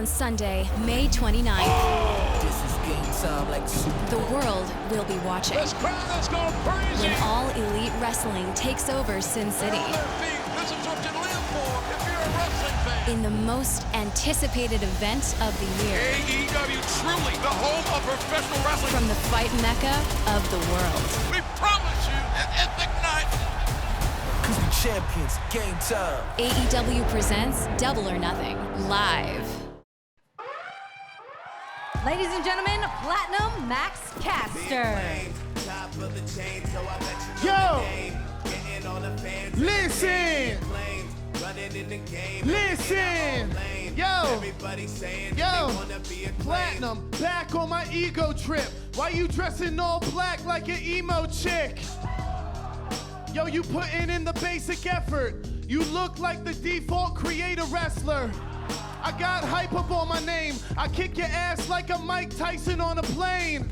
on Sunday, May 29th. This is game time like The world will be watching. This crowd is going crazy. When All Elite Wrestling takes over Sin City. This is what you live for if you're a wrestling fan. In the most anticipated event of the year. AEW, truly the home of professional wrestling. From the fight mecca of the world. We promise you an epic night. Cause we champions, game time. AEW presents Double or Nothing, live. Ladies and gentlemen, Platinum Max Caster. Yo! Listen! Listen! Yo! Platinum, back on my ego trip. Why you dressing all black like an emo chick? Yo, you putting in the basic effort. You look like the default creator wrestler. I got hype up on my name. I kick your ass like a Mike Tyson on a plane.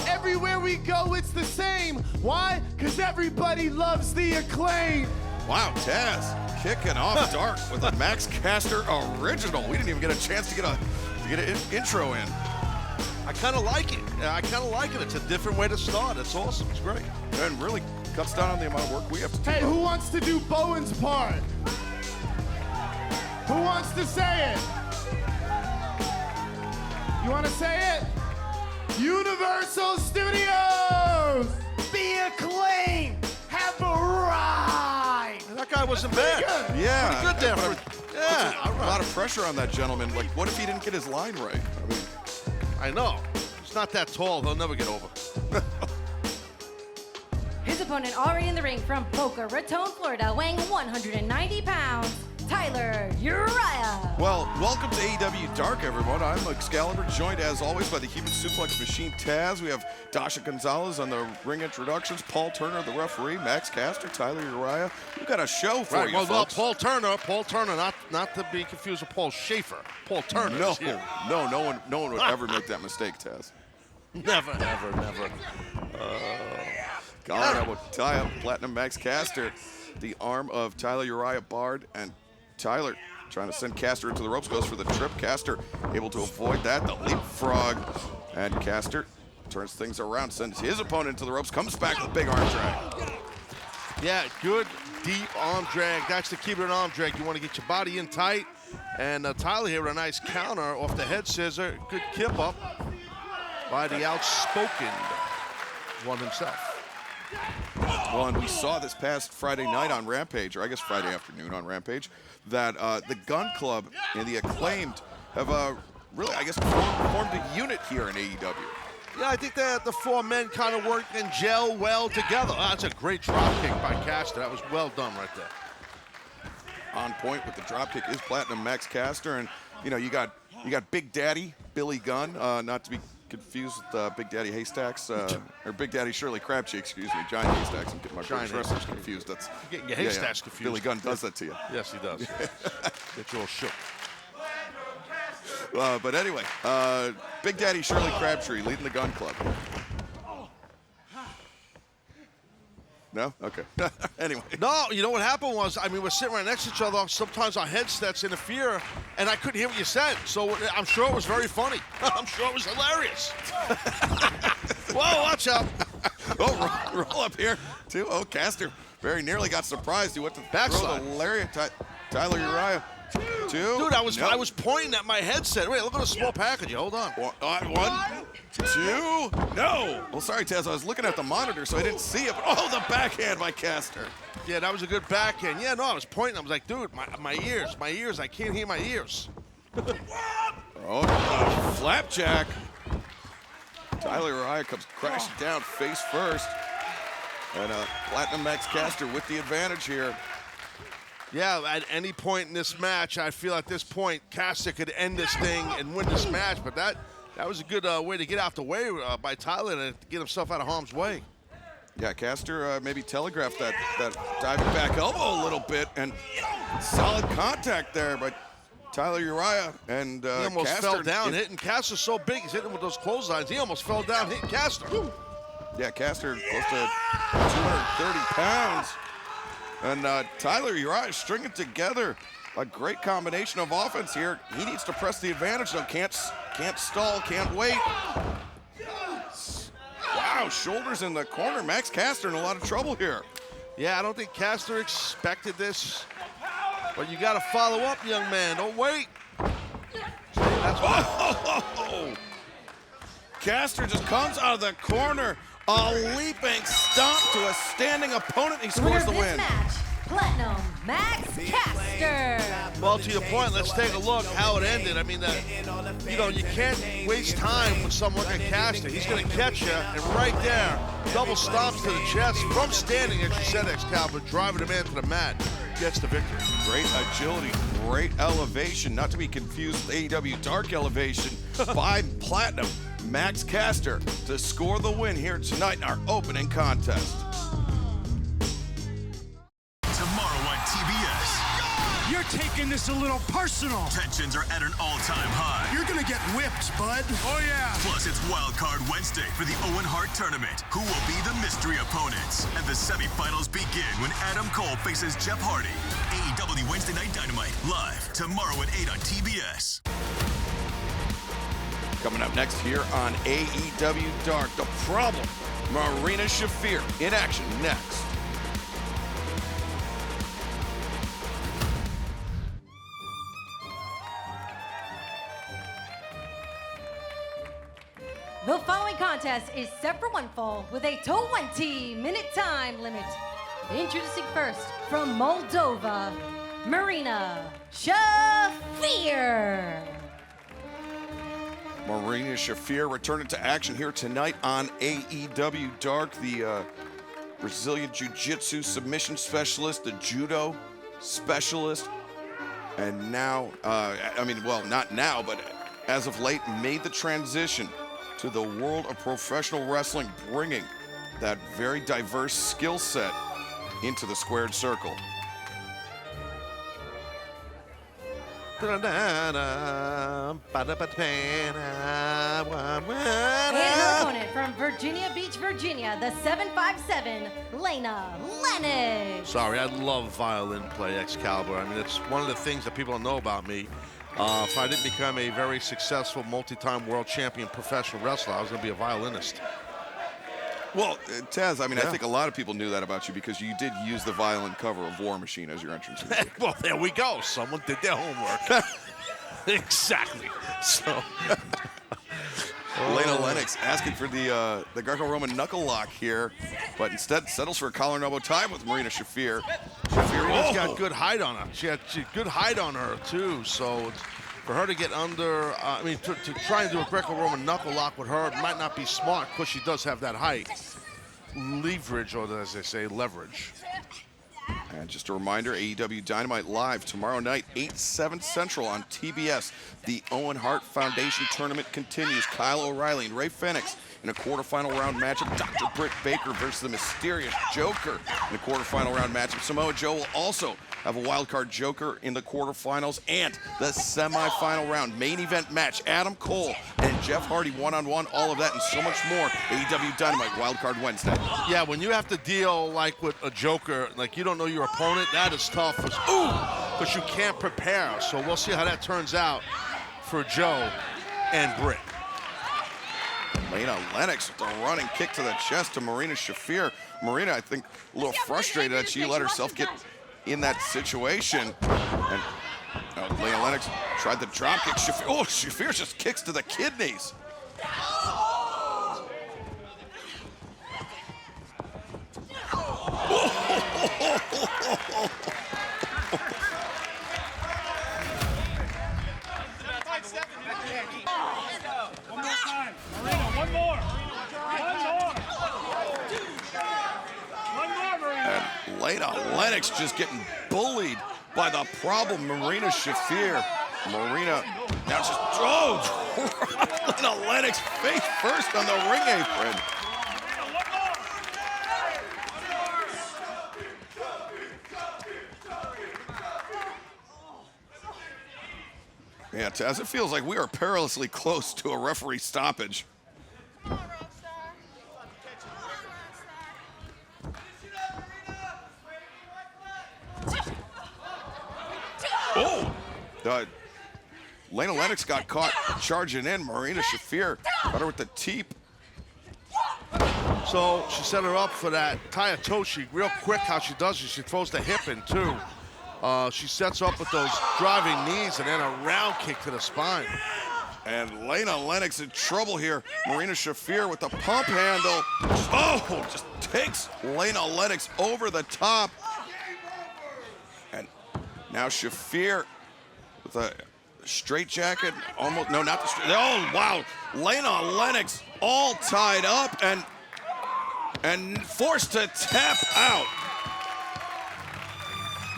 Everywhere we go, it's the same. Why? Cause everybody loves the Acclaim. Wow, Taz kicking off Dark with a Max Caster original. We didn't even get a chance to get an intro in. I kind of like it. I kind of like it. It's a different way to start. It's awesome. It's great. And really cuts down on the amount of work we have to do. Hey, who wants to do Bowen's part? Who wants to say it? You want to say it? Universal Studios! Be Acclaimed! Have a ride! That guy wasn't bad. Yeah. Pretty good there. A lot of pressure on that gentleman. Like, what if he didn't get his line right? I mean, I know. He's not that tall. He'll never get over. His opponent already in the ring from Boca Raton, Florida, weighing 190 pounds, Tyler Uriah. well, welcome to AEW Dark, everyone. I'm Excalibur, joined as always by the human suplex machine Taz. We have Dasha Gonzalez on the ring introductions, Paul Turner, the referee, Max Caster, Tyler Uriah. We've got a show for you, Well, folks. Paul Turner, not to be confused with Paul Schaefer. Paul Turner. No one would ever make that mistake, Taz. Never. God, I will tie up Platinum Max Caster, the arm of Tyler Uriah Bard, and Tyler trying to send Caster into the ropes, goes for the trip. Caster able to avoid that, the leapfrog, and Caster turns things around, sends his opponent into the ropes, comes back with a big arm drag. Yeah, good deep arm drag. That's the key to an arm drag. You want to get your body in tight. And Tyler here with a nice counter off the head scissor. Good kip up by the outspoken one himself. Well, and we saw this past Friday night on Rampage, or I guess Friday afternoon on Rampage, that the Gun Club and the Acclaimed have really, I guess, formed a unit here in AEW. Yeah, I think that the four men kind of work and gel well together. That's a great drop kick by Caster. That was well done right there. On point with the dropkick is Platinum Max Caster, and you know you got Big Daddy Billy Gunn, not to be confused with Big Daddy Haystacks or Big Daddy Shirley Crabtree, excuse me, Giant Haystacks. I'm getting my British wrestlers confused. That's You're getting your Haystacks confused. Billy Gunn does that to you. Yes, he does. Get you all shook. But anyway, Big Daddy Shirley Crabtree leading the Gun Club. No? Okay. Anyway. No, you know what happened was, I mean, we're sitting right next to each other. Sometimes our headsets interfere, and I couldn't hear what you said. So I'm sure it was very funny. I'm sure it was hilarious. Whoa, watch out. Oh, roll up here, too. Oh, Caster very nearly got surprised. He went to Backslide. throw the lariat. Tyler Uriah. Two. Dude, I was pointing at my headset. Wait, look at the small package. Hold on. One, two. No. Well, sorry, Taz. I was looking at the monitor, so I didn't see it. But oh, the backhand by Caster. Yeah, that was a good backhand. Yeah, no, I was pointing. I was like, dude, my ears. I can't hear my ears. Oh, flapjack. Tyler Uriah comes crashing down face first. And Platinum Max Caster with the advantage here. Yeah, at any point in this match, I feel at this point, Caster could end this thing and win this match, but that was a good way to get out the way by Tyler to get himself out of harm's way. Yeah, Caster maybe telegraphed that diving back elbow a little bit, and solid contact there by Tyler Uriah. And he almost Caster fell down, hitting Caster's so big, he's hitting with those clotheslines. He almost fell down, hitting Caster. Yeah, Caster close to 230 pounds. And Tyler Uriah stringing together a great combination of offense here. He needs to press the advantage, though. Can't stall, can't wait. Wow, shoulders in the corner. Max Caster in a lot of trouble here. Yeah, I don't think Caster expected this, but you got to follow up, young man. Don't wait. That's what. Oh! Caster just comes out of the corner. A leaping stomp to a standing opponent. He scores the win. Match, Platinum Max Caster. Well, to your point, let's take a look how it ended. I mean, you can't waste time with someone like Caster. He's going to catch you, and right there, double stomps to the chest from standing, as you said, Excalibur, driving the man to the mat, gets the victory. Great agility, great elevation, not to be confused with AEW Dark elevation by Platinum Max Caster to score the win here tonight in our opening contest. Tomorrow on TBS. You're taking this a little personal. Tensions are at an all-time high. You're gonna get whipped, bud. Oh, yeah. Plus, it's Wild Card Wednesday for the Owen Hart Tournament. Who will be the mystery opponents? And the semifinals begin when Adam Cole faces Jeff Hardy. AEW Wednesday Night Dynamite, live tomorrow at 8 on TBS. Coming up next here on AEW Dark, The Problem, Marina Shafir in action next. The following contest is set for one fall with a 20-minute time limit. Introducing first from Moldova, Marina Shafir. Marina Shafir returning to action here tonight on AEW Dark. The Brazilian Jiu-Jitsu submission specialist, the judo specialist, and now, not now, but as of late, made the transition to the world of professional wrestling, bringing that very diverse skill set into the squared circle. And her opponent from Virginia Beach, Virginia, the 757, Lena Lennox. Sorry, I love violin play, Excalibur. I mean, it's one of the things that people don't know about me. If I didn't become a very successful multi-time world champion professional wrestler, I was going to be a violinist. Well, Taz, I mean, I think a lot of people knew that about you because you did use the violin cover of War Machine as your entrance music. Well, there we go. Someone did their homework. Exactly. So, Lena Lennox asking for the Greco-Roman knuckle lock here, but instead settles for a collar and elbow tie with Marina Shafir. Marina's got good height on her. She had good height on her, too. So, for her to get under, to try and do a Greco-Roman knuckle lock with her, it might not be smart because she does have that height. Leverage, or as they say, leverage. And just a reminder, AEW Dynamite live tomorrow night, 8/7 Central on TBS. The Owen Hart Foundation tournament continues. Kyle O'Reilly and Ray Phoenix in a quarterfinal round matchup. Dr. Britt Baker versus the mysterious Joker in a quarterfinal round matchup. Samoa Joe will also have a wild card Joker in the quarterfinals and the semifinal round. Main event match, Adam Cole and Jeff Hardy one-on-one, all of that and so much more. AEW Dynamite Wild Card Wednesday. Yeah, when you have to deal like with a Joker, like you don't know your opponent, that is tough. Because you can't prepare. So we'll see how that turns out for Joe and Britt. Lena Lennox with the running kick to the chest to Marina Shafir. Marina, I think, a little frustrated that she let herself get in that situation. And Lena Lennox tried the drop kick. Shafir just kicks to the kidneys. And Lena Lennox just getting bullied by the problem, Marina Shafir. Marina now just, Lena Lennox face first on the ring apron. Yeah, Taz, it feels like we are perilously close to a referee stoppage. Oh! Lennox got caught charging in. Marina Shafir got her with the teep. So she set her up for that Tayatoshi. Real quick how she does it. She throws the hip in, too. She sets her up with those driving knees and then a round kick to the spine. And Lena Lennox in trouble here. Marina Shafir with the pump handle. Oh, just takes Lena Lennox over the top. And now Shafir with a straight jacket. Almost, no, not the straight. Oh, wow. Lena Lennox all tied up and forced to tap out.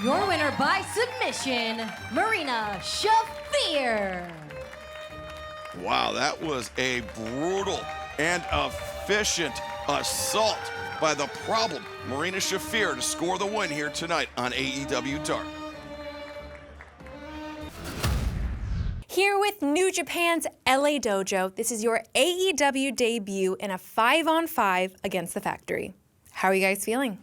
Your winner by submission, Marina Shafir. Wow, that was a brutal and efficient assault by the problem, Marina Shafir, to score the win here tonight on AEW Dark. Here with New Japan's LA Dojo, this is your AEW debut in a 5-on-5 against the Factory. How are you guys feeling?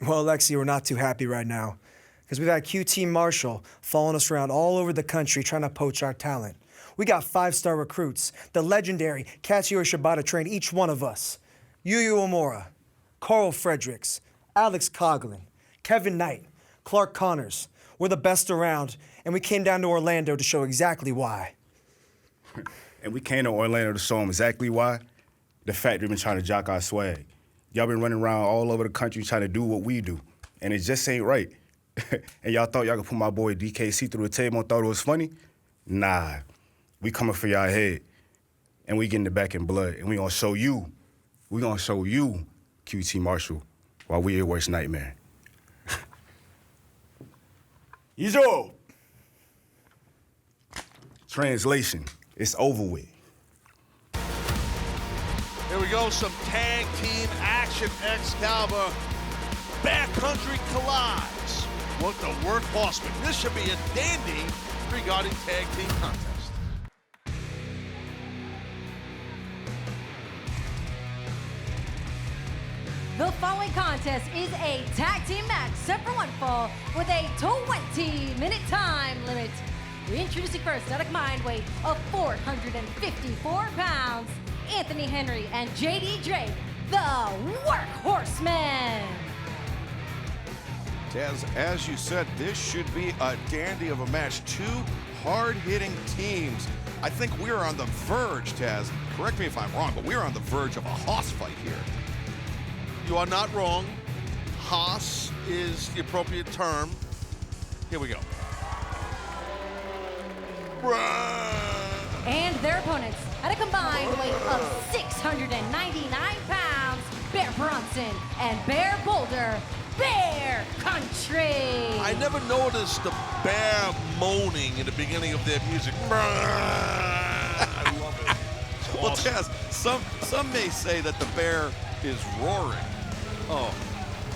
Well, Lexi, we're not too happy right now because we've had QT Marshall following us around all over the country trying to poach our talent. We got 5-star recruits. The legendary Katsuyori Shibata trained each one of us. Yuya Uemura, Carl Fredericks, Alex Coughlin, Kevin Knight, Clark Connors. We're the best around, and we came down to Orlando to show exactly why. And we came to Orlando to show them exactly why. The Factory been trying to jock our swag. Y'all been running around all over the country trying to do what we do, and it just ain't right. And y'all thought y'all could put my boy DKC through a table and thought it was funny? Nah. We coming for y'all head, and we getting it back in blood, and we gonna show you, QT Marshall, while we your worst nightmare. Izo! Translation, it's over with. Here we go, some tag team action. Excalibur, Backcountry collides with the Workhorsemen. This should be a dandy regarding tag team contest. The following contest is a tag team match set for one fall with a 20-minute time limit. Introducing first, at a combined weight of 454 pounds, Anthony Henry and JD Drake, the Workhorsemen. Taz, as you said, this should be a dandy of a match. Two hard-hitting teams. I think we're on the verge, Taz. Correct me if I'm wrong, but we're on the verge of a hoss fight here. You are not wrong. Haas is the appropriate term. Here we go. And their opponents, at a combined weight of 699 pounds, Bear Bronson and Bear Boulder, Bear Country. I never noticed the bear moaning in the beginning of their music. I love it. It's Well, awesome. Taz, some may say that the bear is roaring. Oh,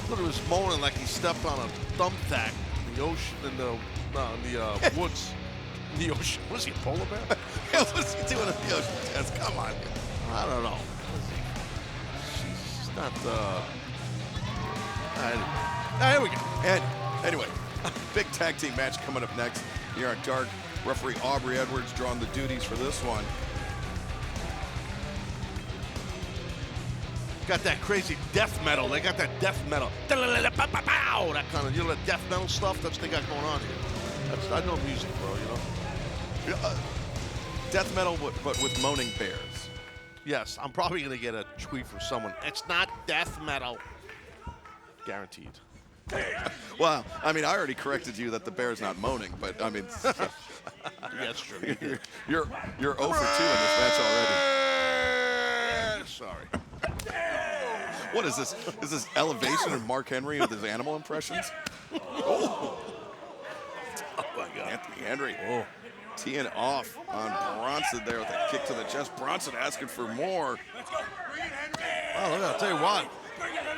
look, it was moaning like he stepped on a thumbtack in the ocean, in the woods. In the ocean. Was he a polar bear? Yeah, what's he doing in the ocean, Taz? Come on. I don't know. She's not, here we go. And anyway, big tag team match coming up next here on Dark. Referee Aubrey Edwards drawing the duties for this one. Got that crazy death metal. They got that death metal. That kind of, the death metal stuff. That's what they got going on here. I know music, bro, Death metal, but with moaning bears. Yes, I'm probably going to get a tweet from someone. It's not death metal. Guaranteed. Well, I mean, I already corrected you that the bear's not moaning, but I mean, That's true. you're 0 for 2 in this match already. Sorry. What is this? Is this Elevation and Mark Henry with his animal impressions? Oh my God. Anthony Henry teeing off on Bronson there with a kick to the chest. Bronson asking for more. Oh, look, I'll tell you what.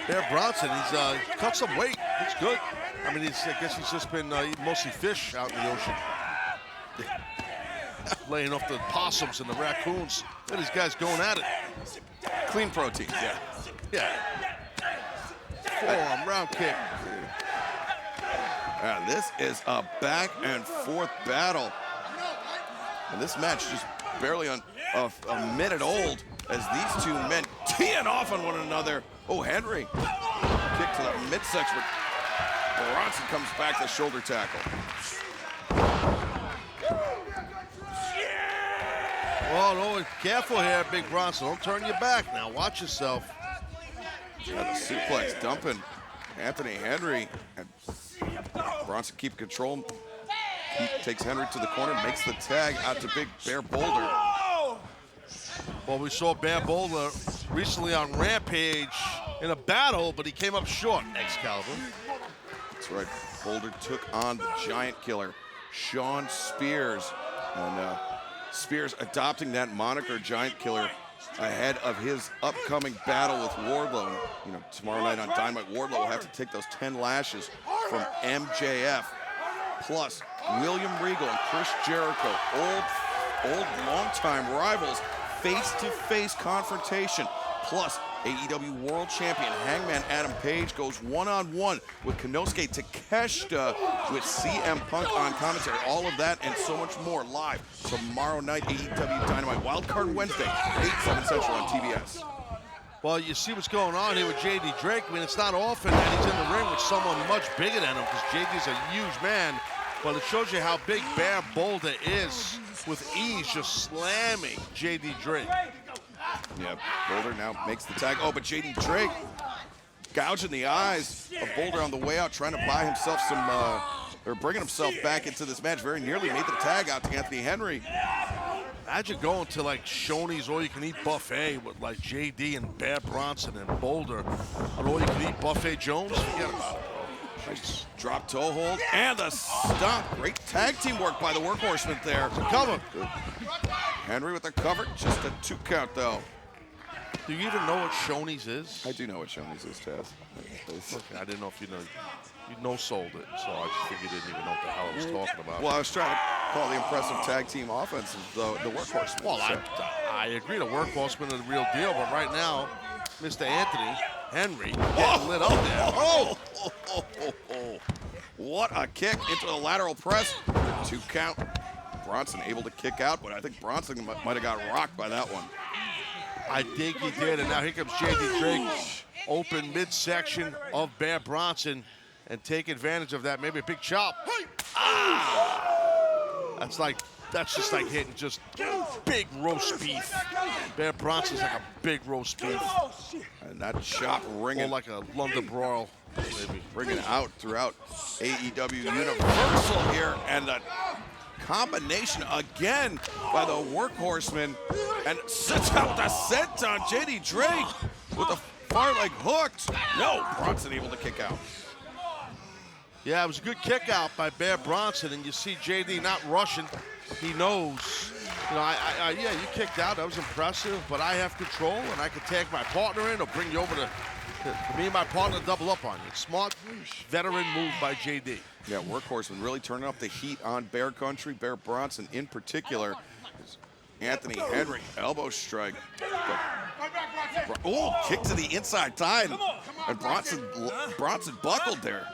Bear Bronson, he's cut some weight. It's good. I mean, I guess he's just been eating mostly fish out in the ocean. Laying off the possums and the raccoons. Look at these guys going at it. Clean protein, yeah. Yeah. Forearm, round kick. This is a back and forth battle. And this match just barely on a minute old as these two men teeing off on one another. Oh, Henry. Kick to the midsection. Bronson comes back to shoulder tackle. Oh, no, careful here, Big Bronson. Don't turn your back now. Watch yourself. Yeah, the suplex dumping Anthony Henry. And Bronson keep control. He takes Henry to the corner, makes the tag out to Big Bear Boulder. Well, we saw Bear Boulder recently on Rampage in a battle, but he came up short, Excalibur. That's right. Boulder took on the Giant Killer, Sean Spears. And Spears adopting that moniker, Giant Killer, ahead of his upcoming battle with Wardlow. You know, tomorrow night on Dynamite, Wardlow will have to take those 10 lashes from MJF. Plus, William Regal and Chris Jericho, old longtime rivals, face-to-face confrontation. Plus, AEW World Champion Hangman Adam Page goes one-on-one with Konosuke Takeshita with CM Punk on commentary. All of that and so much more live tomorrow night, AEW Dynamite Wildcard Wednesday, 8, 7 Central on TBS. Well, you see what's going on here with JD Drake. I mean, it's not often that he's in the ring with someone much bigger than him, because JD's a huge man. But it shows you how big Bear Boulder is with ease, just slamming JD Drake. Yeah, Boulder now makes the tag. Oh, but JD Drake gouging the eyes of Boulder on the way out, trying to buy himself some, or bringing himself back into this match. Very nearly made the tag out to Anthony Henry. Imagine going to like Shoney's all-you-can-eat buffet with like JD and Bear Bronson and Boulder on all-you-can-eat buffet Jones. Forget about it, bro. Nice drop toe hold and the stomp. Great tag team work by the Workhorsemen there. Cover. Good. Henry with the cover, just a 2 count though. Do you even know what Shoney's is? I do know what Shoney's is, Taz. Okay, I didn't know if you know. You no-sold it, so I just figured you didn't even know what the hell I was talking about. Well, I was trying to call the impressive tag team offense of the Workhorsemen. Well, so. I agree, the Workhorsemen are the real deal, but right now, Mr. Anthony Henry getting lit up there. Oh! What a kick into the lateral press. 2 count. Bronson able to kick out, but I think Bronson might have got rocked by that one. I think he did, and now here comes JD Drake. Open midsection of Bear Bronson and take advantage of that. Maybe a big chop. Ah! That's just like hitting just big roast beef. Bear Bronson's like a big roast beef. And that chop ringing. Or like a London Broil, maybe. Ringing out throughout AEW Universal here. And the combination again by the Workhorsemen. And sits out the senton. JD Drake with the far leg hooked. No, Bronson able to kick out. Yeah, it was a good kick out by Bear Bronson, and you see JD not rushing. He knows, you know, yeah, you kicked out. That was impressive, but I have control, and I can tag my partner in or bring you over to me and my partner to double up on you. It's smart, veteran move by JD. Yeah, Workhorseman really turning up the heat on Bear Country. Bear Bronson in particular. Anthony Henry, elbow strike. Oh, kick to the inside tie, and Bronson buckled there.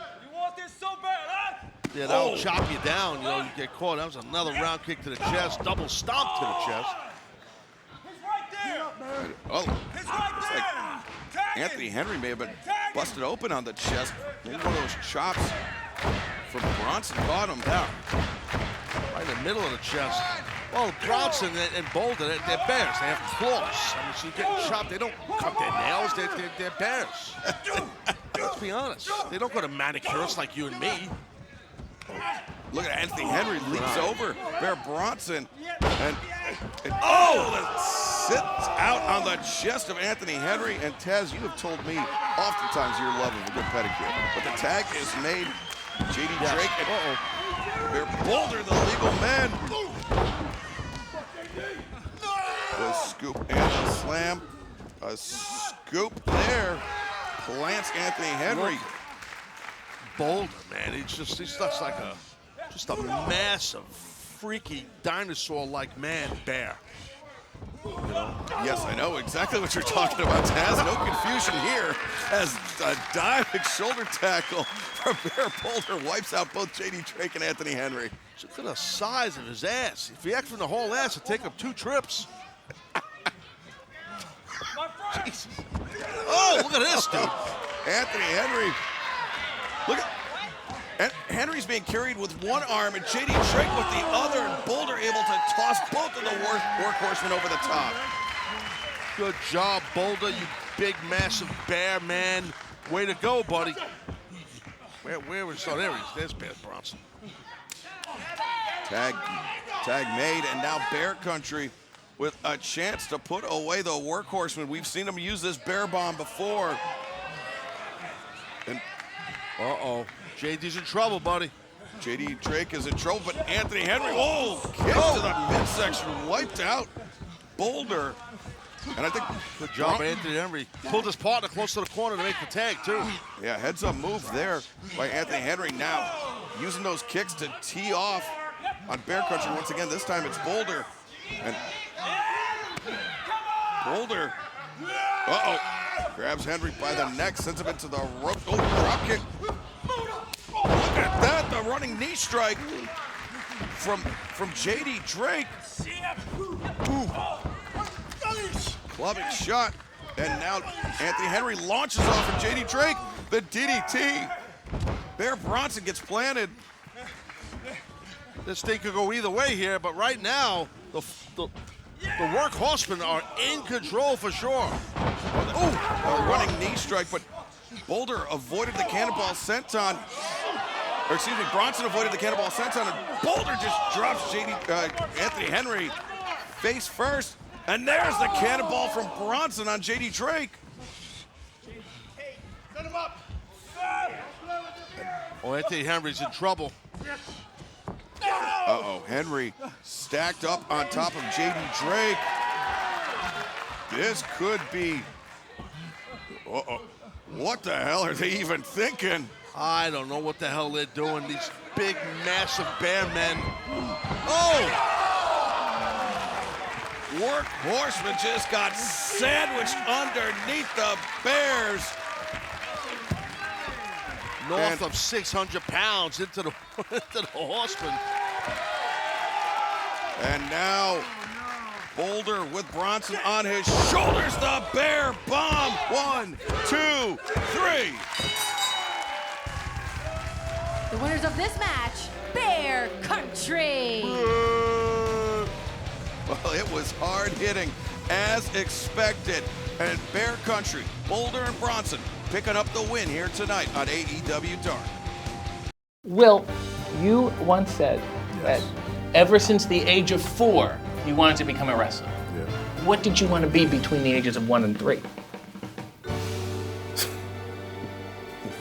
Yeah, that'll chop you down. You know, you get caught. That was another round kick to the chest, double stomp to the chest. Oh, looks like Anthony Henry may have been busted open on the chest. Maybe one of those chops from Bronson caught him down. Right in the middle of the chest. Well, Bronson and Boulder, they're bears. They have claws. I mean, so you get chopped. They don't cut their nails. They're bears. Let's be honest. They don't go to manicurists like you and me. Look at Anthony Henry leaps over Bear Bronson and oh, that sits out on the chest of Anthony Henry. And Taz, you have told me oftentimes your love of a good pedicure, but the tag is made. JD Drake and Bear Boulder, the legal man. The scoop and the slam. A scoop there. Plants Anthony Henry. Boulder, man, he's just like a massive, freaky dinosaur-like man, Bear. You know? Yes, I know exactly what you're talking about, Taz. No confusion here as a diving shoulder tackle from Bear Boulder wipes out both J.D. Drake and Anthony Henry. Look at the size of his ass. If he acted from the whole ass, it'd take him 2 trips. Jesus. Oh, look at this, dude. Anthony Henry. Look at Henry's being carried with one arm and J.D. Drake with the other, and Boulder able to toss both of the workhorsemen over the top. Good job, Boulder, you big, massive bear man. Way to go, buddy. Where was, oh, there he is. There's Bear Bronson. Tag made, and now Bear Country with a chance to put away the workhorseman. We've seen him use this bear bomb before. And uh-oh. JD's in trouble, buddy. J.D. Drake is in trouble, but Anthony Henry, kick to the midsection, wiped out Boulder. And I think good job, Anthony Henry. Pulled his partner close to the corner to make the tag, too. Yeah, heads up move there by Anthony Henry. Now using those kicks to tee off on Bear Country once again. This time it's Boulder. And Boulder, grabs Henry by the neck, sends him into the rope. Oh, drop kick. Look at that, the running knee strike from J.D. Drake. Clubbing shot, and now Anthony Henry launches off of J.D. Drake. The DDT. Bear Bronson gets planted. This thing could go either way here, but right now, the workhorsemen are in control for sure. A running knee strike, but Boulder avoided the cannonball senton. Or excuse me, Bronson avoided the cannonball senton, and Boulder just drops Anthony Henry face first. And there's the cannonball from Bronson on J.D. Drake. Set him up. Oh, Anthony Henry's in trouble. Henry stacked up on top of J.D. Drake. This could be... What the hell are they even thinking? I don't know what the hell they're doing. These big, massive bear men. Oh! Workhorseman just got sandwiched underneath the Bears. North of 600 pounds into the horseman. And now Boulder with Bronson on his shoulders. The bear bomb. 1, 2, 3. The winners of this match, Bear Country. Well, it was hard hitting as expected. And Bear Country, Boulder and Bronson picking up the win here tonight on AEW Dark. Will, you once said that ever since the age of 4, you wanted to become a wrestler. Yeah. What did you want to be between the ages of 1 and 3?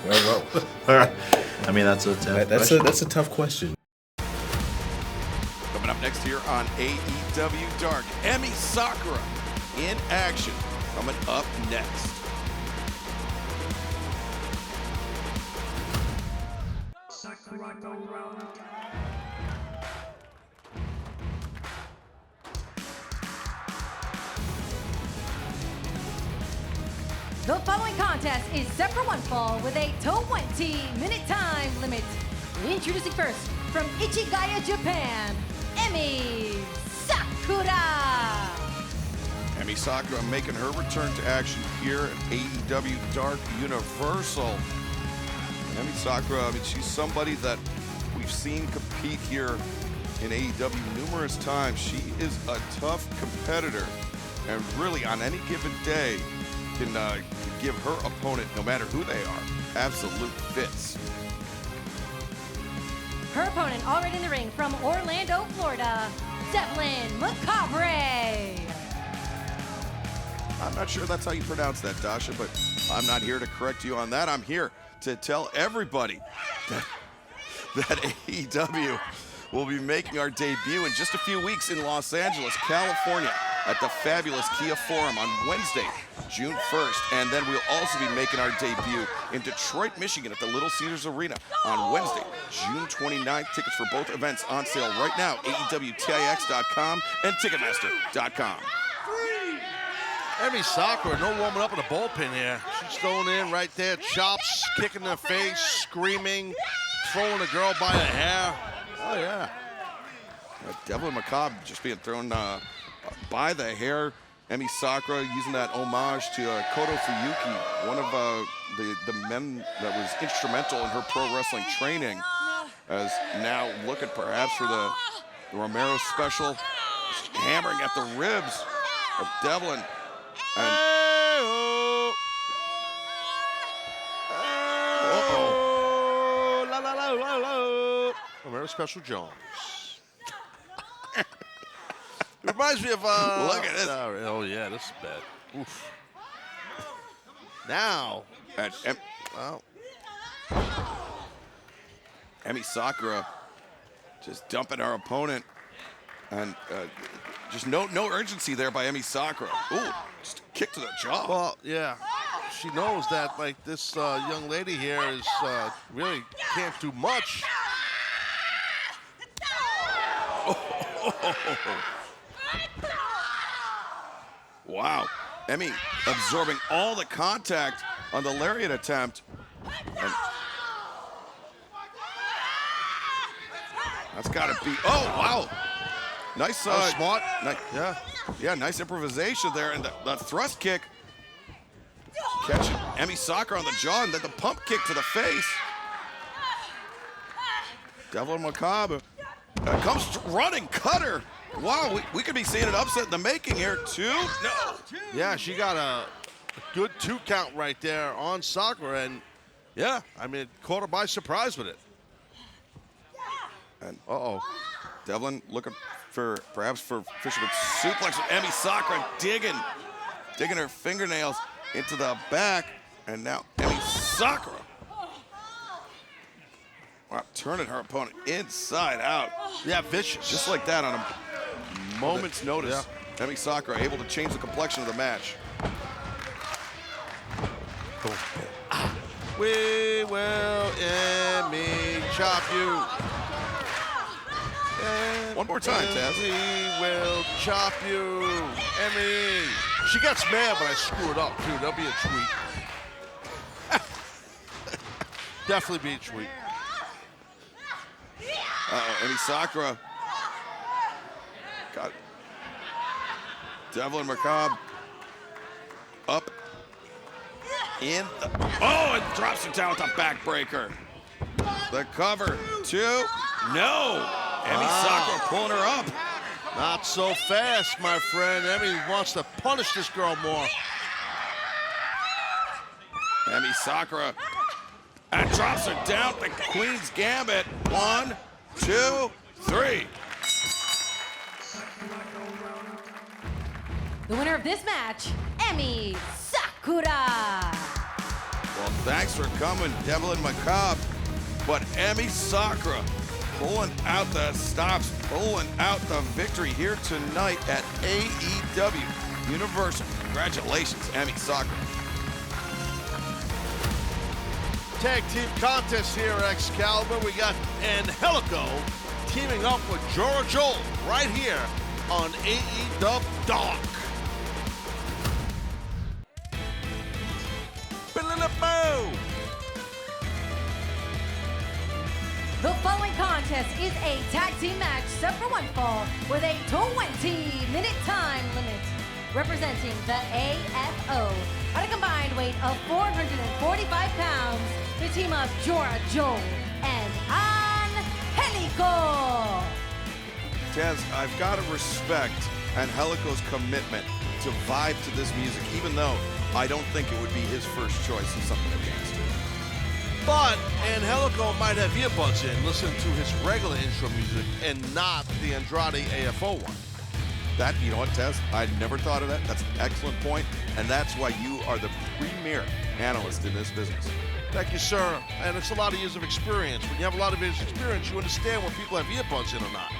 Well. I mean, that's a tough question. Coming up next here on AEW Dark, Emi Sakura in action. Coming up next. The following contest is set for one fall with a 20-minute time limit. Introducing first, from Ichigaya, Japan, Emi Sakura. Emi Sakura making her return to action here at AEW Dark Universal. Emi Sakura, I mean, she's somebody that we've seen compete here in AEW numerous times. She is a tough competitor, and really on any given day can give her opponent, no matter who they are, absolute fits. Her opponent already in the ring from Orlando, Florida, Devlin Macabre. I'm not sure that's how you pronounce that, Dasha, but I'm not here to correct you on that. I'm here to tell everybody that AEW will be making our debut in just a few weeks in Los Angeles, California, at the fabulous Kia Forum on Wednesday, June 1st. And then we'll also be making our debut in Detroit, Michigan at the Little Caesars Arena on Wednesday, June 29th. Tickets for both events on sale right now, AEWTIX.com and Ticketmaster.com. Emi Sakura, no warming up in the bullpen here. She's throwing in right there, chops, kicking in the face, screaming, throwing the girl by the hair. Oh, yeah. Devlin Macabre just being thrown by the hair. Emi Sakura using that homage to Koto Fuyuki, one of the men that was instrumental in her pro wrestling training, as now looking perhaps for the Romero special, just hammering at the ribs of Devlin. And Romero special Jones. It reminds me of look at this. Oh yeah, this is bad. Oof. Now, well, Emi Sakura just dumping our opponent, and just no urgency there by Emi Sakura. Ooh, just a kick to the jaw. Well, yeah, she knows that like this young lady here is really can't do much. Wow, Emi absorbing all the contact on the lariat attempt. And that's got to be, oh, wow. Nice, smart. Yeah, nice improvisation there. And the thrust kick, catching Emi Sakura on the jaw, and then the pump kick to the face. Devlin Macabre comes running, cutter. Wow, we could be seeing an upset in the making here, too. No. Yeah, she got a good 2 count right there on Sakura, and yeah, I mean, it caught her by surprise with it. And Devlin looking for perhaps for fisherman suplex with Emi Sakura, digging her fingernails into the back, and now Emi Sakura. Wow, turning her opponent inside out. Yeah, vicious. Just like that on a moment's notice. Yeah. Emi Sakura able to change the complexion of the match. Cool. We will Emi chop you. And one more time, Taz. We will chop you. Emi. She gets mad, but I screw it up, too. There'll be a tweet. Definitely be a tweet. Emi Sakura. Got Devlin Macabre up in the, and drops it down with a backbreaker. The cover, 2, no. Emi Sakura pulling her up. Not so fast, my friend. Emi wants to punish this girl more. Emi Sakura and drops her down the Queen's Gambit. 1, 2, 3. The winner of this match, Emi Sakura. Well, thanks for coming, Devlin Macabre. But Emi Sakura pulling out the stops, pulling out the victory here tonight at AEW Universal. Congratulations, Emi Sakura. Tag team contest here at Excalibur. We got Angelico teaming up with Jora Joel right here on AEW Dark. The following contest is a tag team match set for one fall with a 20-minute time limit. Representing the AFO at a combined weight of 445 pounds, the team of Jora Joel and Angelico. Taz, I've got to respect Angelico's commitment to vibe to this music, even though I don't think it would be his first choice of something to dance to. But Angelico might have earbuds in, listening to his regular intro music and not the Andrade AFO one. That, you know what, Taz? I never thought of that. That's an excellent point, and that's why you are the premier analyst in this business. Thank you, sir. And it's a lot of years of experience. When you have a lot of years of experience, you understand when people have earbuds in or not.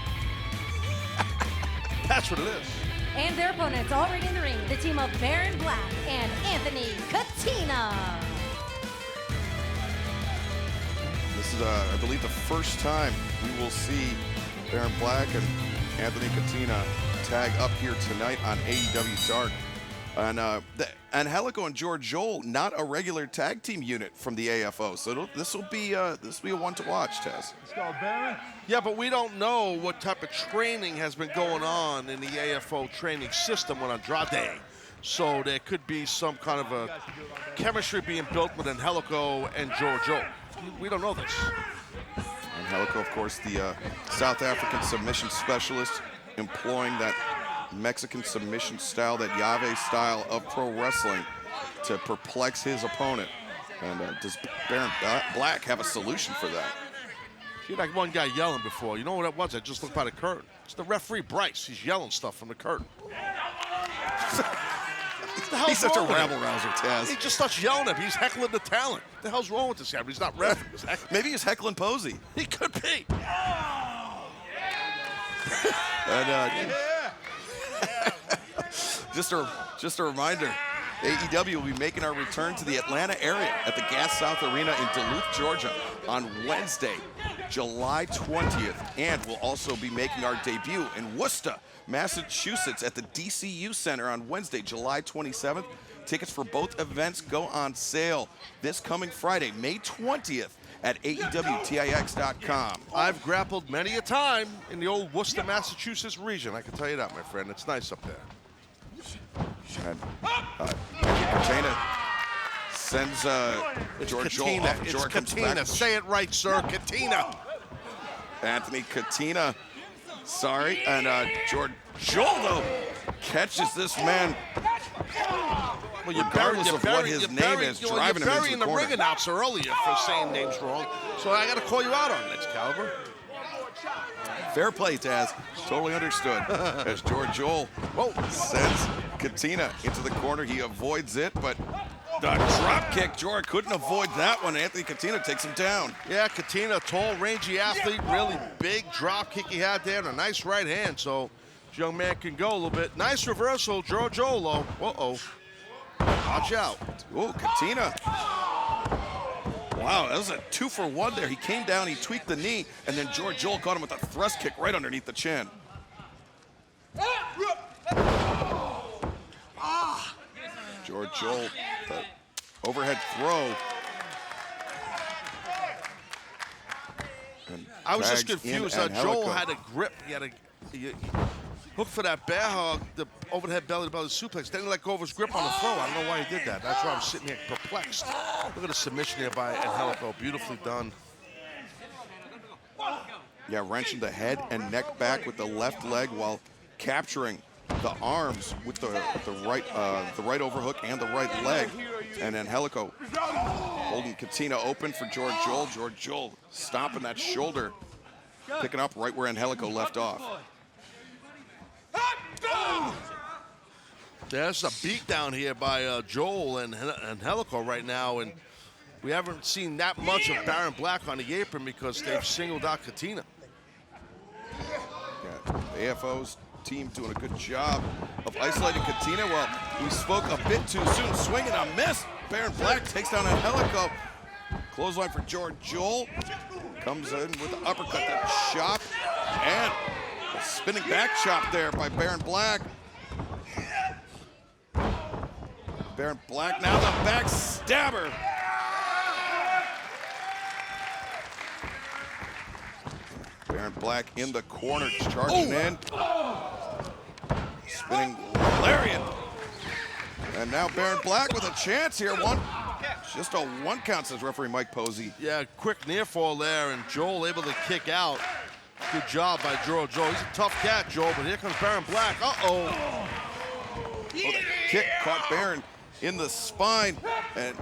That's what it is. And their opponents already in the ring, the team of Baron Black and Anthony Katina. This is, I believe, the first time we will see Baron Black and Anthony Katina tag up here tonight on AEW Dark. And Angelico and George Joel, not a regular tag team unit from the AFO. So this will be a one to watch, Taz. Let's go, Baron. Yeah, but we don't know what type of training has been going on in the AFO training system with Andrade. So there could be some kind of a chemistry being built with Angelico and George Joel. We don't know this. Angelico, of course, the South African submission specialist, employing that Mexican submission style, that Yave style of pro wrestling to perplex his opponent. And does Baron Black have a solution for that? See that one guy yelling before. You know what it was? I just looked by the curtain. It's the referee, Bryce. He's yelling stuff from the curtain. He's such a rabble-rouser, Taz. He just starts yelling at me. He's heckling the talent. What the hell's wrong with this guy? He's not ref. Maybe he's heckling Posey. He could be. And, just a reminder, AEW will be making our return to the Atlanta area at the Gas South Arena in Duluth, Georgia on Wednesday, July 20th. And we'll also be making our debut in Worcester, Massachusetts at the DCU Center on Wednesday, July 27th. Tickets for both events go on sale this coming Friday, May 20th at AEWTIX.com. I've grappled many a time in the old Worcester, Massachusetts region. I can tell you that, my friend. It's nice up there. And Katina sends George Joel off. It's George comes Katina. back. Say it right, sir. Katina. Anthony Katina. Sorry. And George Joel, though, catches this man. Well, regardless of what his name is, driving him into the corner. ring announcer earlier for saying names wrong, so I got to call you out on it, Excalibur. Fair play, Taz. Totally understood. As George Joel sends Katina into the corner. He avoids it, but the drop kick, George couldn't avoid that one. Anthony Katina takes him down. Yeah, Katina, tall, rangy athlete, really big drop kick he had there, and a nice right hand, so this young man can go a little bit. Nice reversal, George Joel, though. Uh-oh. Watch out. Oh, Katina. Wow, that was a 2-for-1 there. He came down, he tweaked the knee, and then George Joel caught him with a thrust kick right underneath the chin. George Joel, the overhead throw. I was just confused. Joel had a grip. He had a hook for that bear hug, the overhead belly-to-belly suplex. Then he let go of his grip on the throw. I don't know why he did that. That's why I was sitting here perplexed. Look at the submission there by Angelico. Beautifully done. Yeah, wrenching the head and neck back with the left leg while capturing the arms with the right overhook and the right leg. And Angelico holding Katina open for George Joel. George Joel stomping that shoulder, picking up right where Angelico left off. There's a beat down here by Joel and Angelico right now, and we haven't seen that much of Baron Black on the apron because they've singled out Katina. Yeah, the AFO's team doing a good job of isolating Katina. Well, we spoke a bit too soon. Swing and a miss. Baron Black takes down Angelico. Clothesline for George Joel. Comes in with the uppercut, that chop, and a spinning back chop there by Baron Black. Baron Black now the back stabber. Baron Black in the corner, charging in. Spinning lariat. And now Baron Black with a chance here. Just a one count, says referee Mike Posey. Yeah, quick near fall there, and Joel able to kick out. Good job by George Joel. He's a tough cat, Joel, but here comes Baron Black. Uh-oh. The kick caught Baron in the spine, and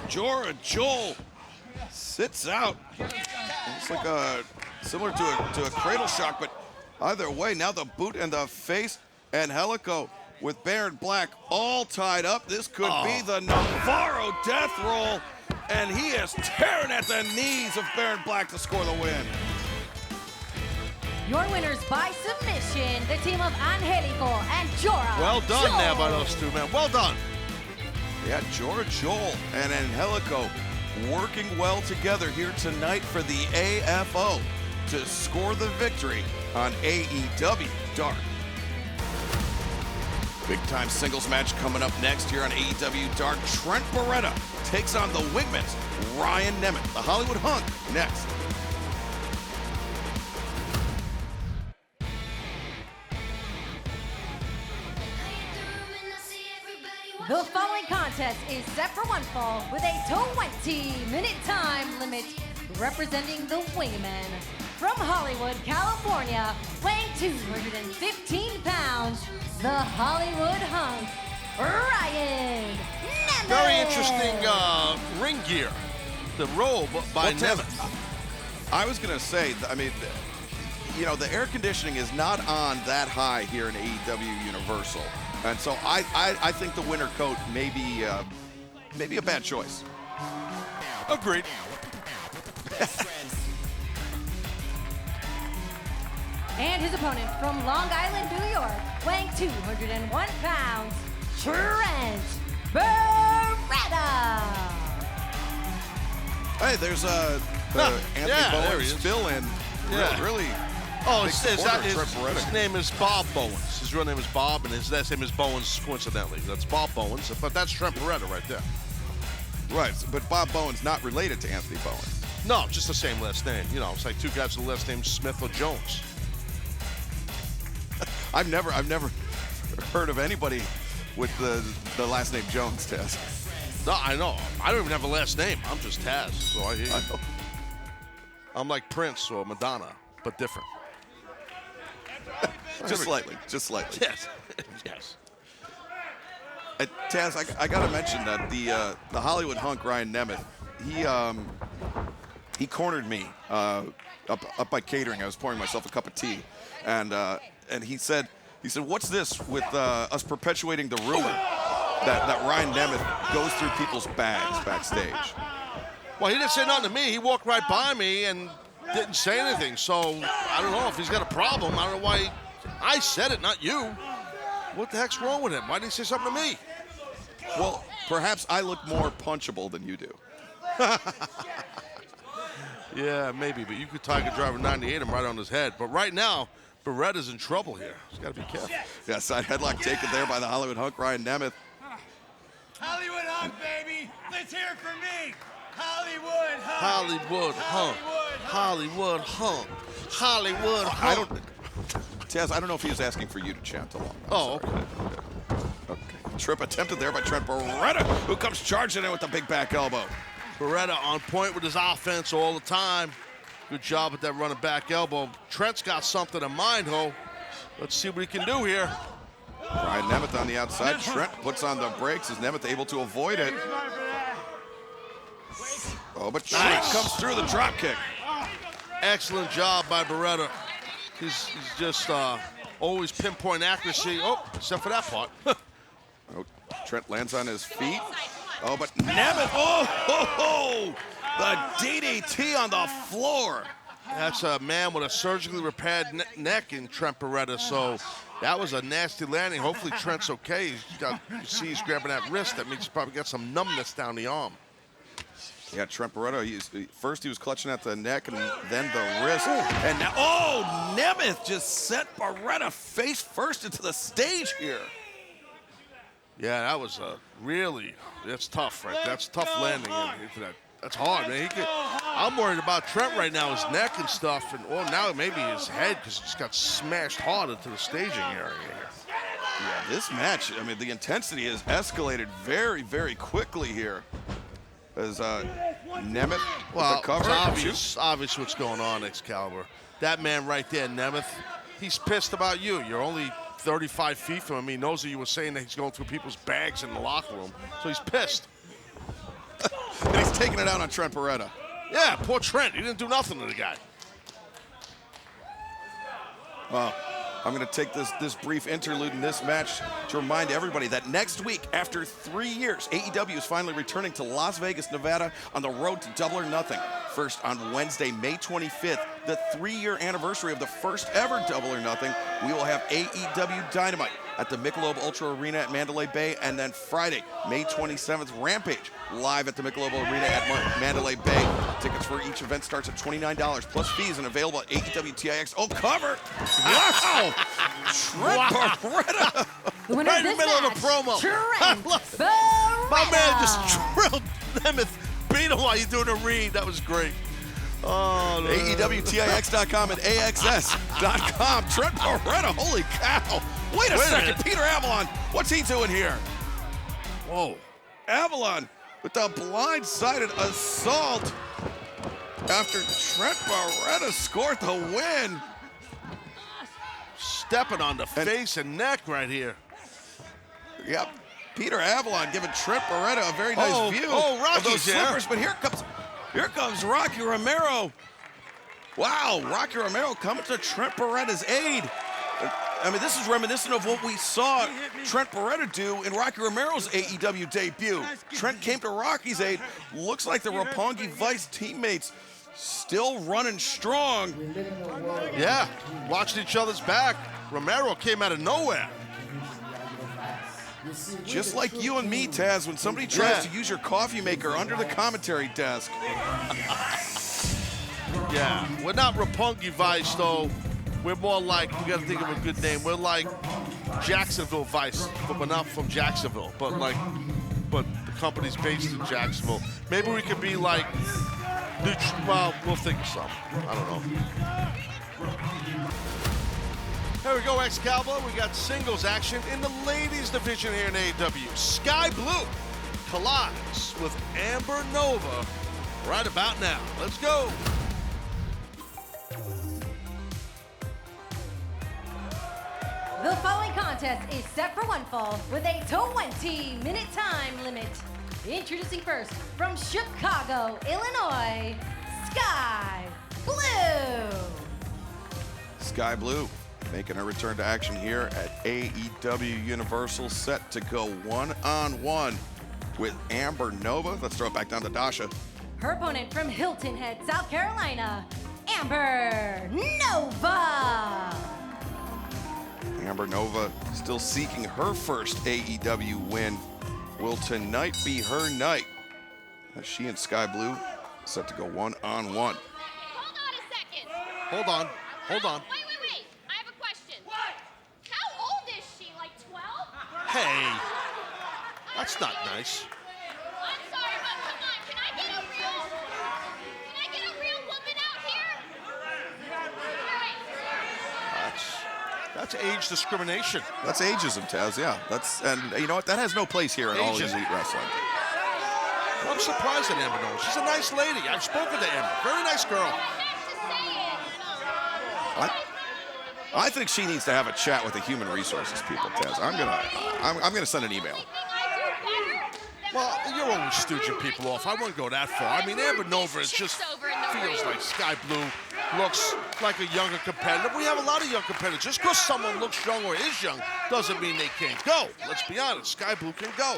George Joel sits out. It's like similar to a cradle shock, but either way, now the boot and the face. Angelico with Baron Black all tied up. This could be the Navarro death roll, and he is tearing at the knees of Baron Black to score the win. Your winners by submission, the team of Angelico and Jora. Well done Joel. there by those two men. Well done. Yeah, George Joel and Angelico working well together here tonight for the AFO to score the victory on AEW Dark. Big-time singles match coming up next here on AEW Dark. Trent Beretta takes on the Wingman's Ryan Nemeth, the Hollywood Hunk, next. The following contest is set for one fall with a 20-minute time limit. Representing the Wingmen from Hollywood, California, weighing 215 pounds, the Hollywood Hunk, Ryan Nemeth. Very interesting ring gear. The robe by Nemeth. I was going to say, I mean, you know, the air conditioning is not on that high here in AEW Universal. And so I think the winter coat may be a bad choice. Agreed. And his opponent from Long Island, New York, weighing 201 pounds, Trent Beretta. Hey, there's Anthony Bowens fill-in. Yeah. Really. Oh, his name is Bob Bowens. His real name is Bob, and his last name is Bowens, coincidentally. That's Bob Bowens, but that's Trent Beretta right there. Right, but Bob Bowens not related to Anthony Bowens. No, just the same last name. You know, it's like two guys with the last name Smith or Jones. I've never heard of anybody with the last name Jones, Taz. No, I know. I don't even have a last name. I'm just Taz, so I hear you. I'm like Prince or Madonna, but different. Just slightly. Yes. Yes. Taz, I got to mention that the Hollywood Hunk, Ryan Nemeth, he cornered me up by catering. I was pouring myself a cup of tea, and he said, what's this with us perpetuating the rumor that Ryan Nemeth goes through people's bags backstage? Well, he didn't say nothing to me. He walked right by me and didn't say anything. So I don't know if he's got a problem. I don't know why. I said it, not you. What the heck's wrong with him? Why did he say something to me? Well, perhaps I look more punchable than you do. Yeah, maybe, but you could Tiger Driver 98 him right on his head. But right now, Beretta's in trouble here. He's got to be careful. Yeah, side headlock taken there by the Hollywood Hunk, Ryan Nemeth. Hollywood Hunk, baby. Let's hear it for me. Hollywood Hunk. Hollywood Hunk. Hollywood Hunk. Hollywood Hunk. Taz, I don't know if he was asking for you to chant along. Okay. Trip attempted there by Trent Beretta, who comes charging in with the big back elbow. Beretta on point with his offense all the time. Good job with that running back elbow. Trent's got something in mind, ho. Let's see what he can do here. Ryan Nemeth on the outside. Trent puts on the brakes. Is Nemeth able to avoid it? Oh, but Trent comes through the drop kick. Excellent job by Beretta. He's just always pinpoint accuracy. Oh, except for that part. Oh, Trent lands on his feet. Oh, but Nemeth, the DDT on the floor. That's a man with a surgically repaired neck in Trent Beretta, so that was a nasty landing. Hopefully Trent's okay. You see he's grabbing that wrist. That means he's probably got some numbness down the arm. Yeah, Trent Beretta, first he was clutching at the neck and then the wrist. And now, Nemeth just sent Beretta face first into the stage here. Yeah, that was that's tough, right? That's tough landing into that. That's hard, man. I'm worried about Trent right now, his neck and stuff, and now maybe his head, because he just got smashed hard into the staging area here. Yeah, this match, I mean, the intensity has escalated very, very quickly here. As Nemeth, well, the cover. It's obvious what's going on, Excalibur. That man right there, Nemeth, he's pissed about you. You're only 35 feet from him. He knows that you were saying that he's going through people's bags in the locker room, so he's pissed. And he's taking it out on Trent Beretta. Yeah, poor Trent. He didn't do nothing to the guy. Well, I'm going to take this brief interlude in this match to remind everybody that next week, after 3 years, AEW is finally returning to Las Vegas, Nevada on the road to Double or Nothing. First on Wednesday, May 25th, the 3-year anniversary of the first ever Double or Nothing, we will have AEW Dynamite at the Michelob Ultra Arena at Mandalay Bay, and then Friday, May 27th, Rampage, live at the Michelob Arena at Mandalay Bay. Tickets for each event starts at $29 plus fees and available at AEW TIX. Oh, cover! Wow! Trent Beretta! The winner of in the middle of a promo. Trent My man just drilled Nemeth, beat him while you're doing a read. That was great. Oh, no. AEWTIX.com and AXS.com. Trent Beretta, holy cow. Wait a second, Peter Avalon, what's he doing here? Whoa. Avalon with the blindsided assault after Trent Beretta scored the win. Stepping on the face and neck right here. Yep. Peter Avalon giving Trent Beretta a very nice view of those slippers, but here comes Rocky Romero. Wow, Rocky Romero coming to Trent Beretta's aid. I mean, this is reminiscent of what we saw Trent Beretta do in Rocky Romero's AEW debut. Trent came to Rocky's aid. Looks like the Roppongi Vice teammates still running strong. Yeah, watched each other's back. Romero came out of nowhere. Just like you and me, Taz, when somebody tries to use your coffee maker under the commentary desk. Yeah, we're not Roppongi Vice, though. We're more like, we got to think of a good name. We're like Jacksonville Vice, but we're not from Jacksonville. But the company's based in Jacksonville. Maybe we could be like, well, we'll think of something. I don't know. Here we go, Excalibur. We got singles action in the ladies division here in AEW. Skye Blue collides with Amber Nova right about now. Let's go. The following contest is set for one fall with a 20-minute time limit. Introducing first from Chicago, Illinois, Skye Blue. Skye Blue making her return to action here at AEW Universal, set to go one-on-one with Amber Nova. Let's throw it back down to Dasha. Her opponent from Hilton Head, South Carolina, Amber Nova. Amber Nova still seeking her first AEW win. Will tonight be her night as she and Skye Blue set to go one-on-one? Hold on a second. Hold on. Wait. I have a question. What? How old is she? Like 12? Hey, that's not nice. I'm sorry, but come on. Can I get a real woman out here? That's age discrimination. That's ageism, Taz, yeah. And you know what? That has no place here in all elite wrestling. I'm surprised at Amber Nova. She's a nice lady. I've spoken to Amber. Very nice girl. I think she needs to have a chat with the human resources people, Taz. I'm gonna send an email. Well, you're always stooging people off. I wouldn't go that far. I mean, Amber Nova just feels like Skye Blue looks like a younger competitor. We have a lot of young competitors. Just because someone looks young or is young doesn't mean they can't go. Let's be honest, Skye Blue can go.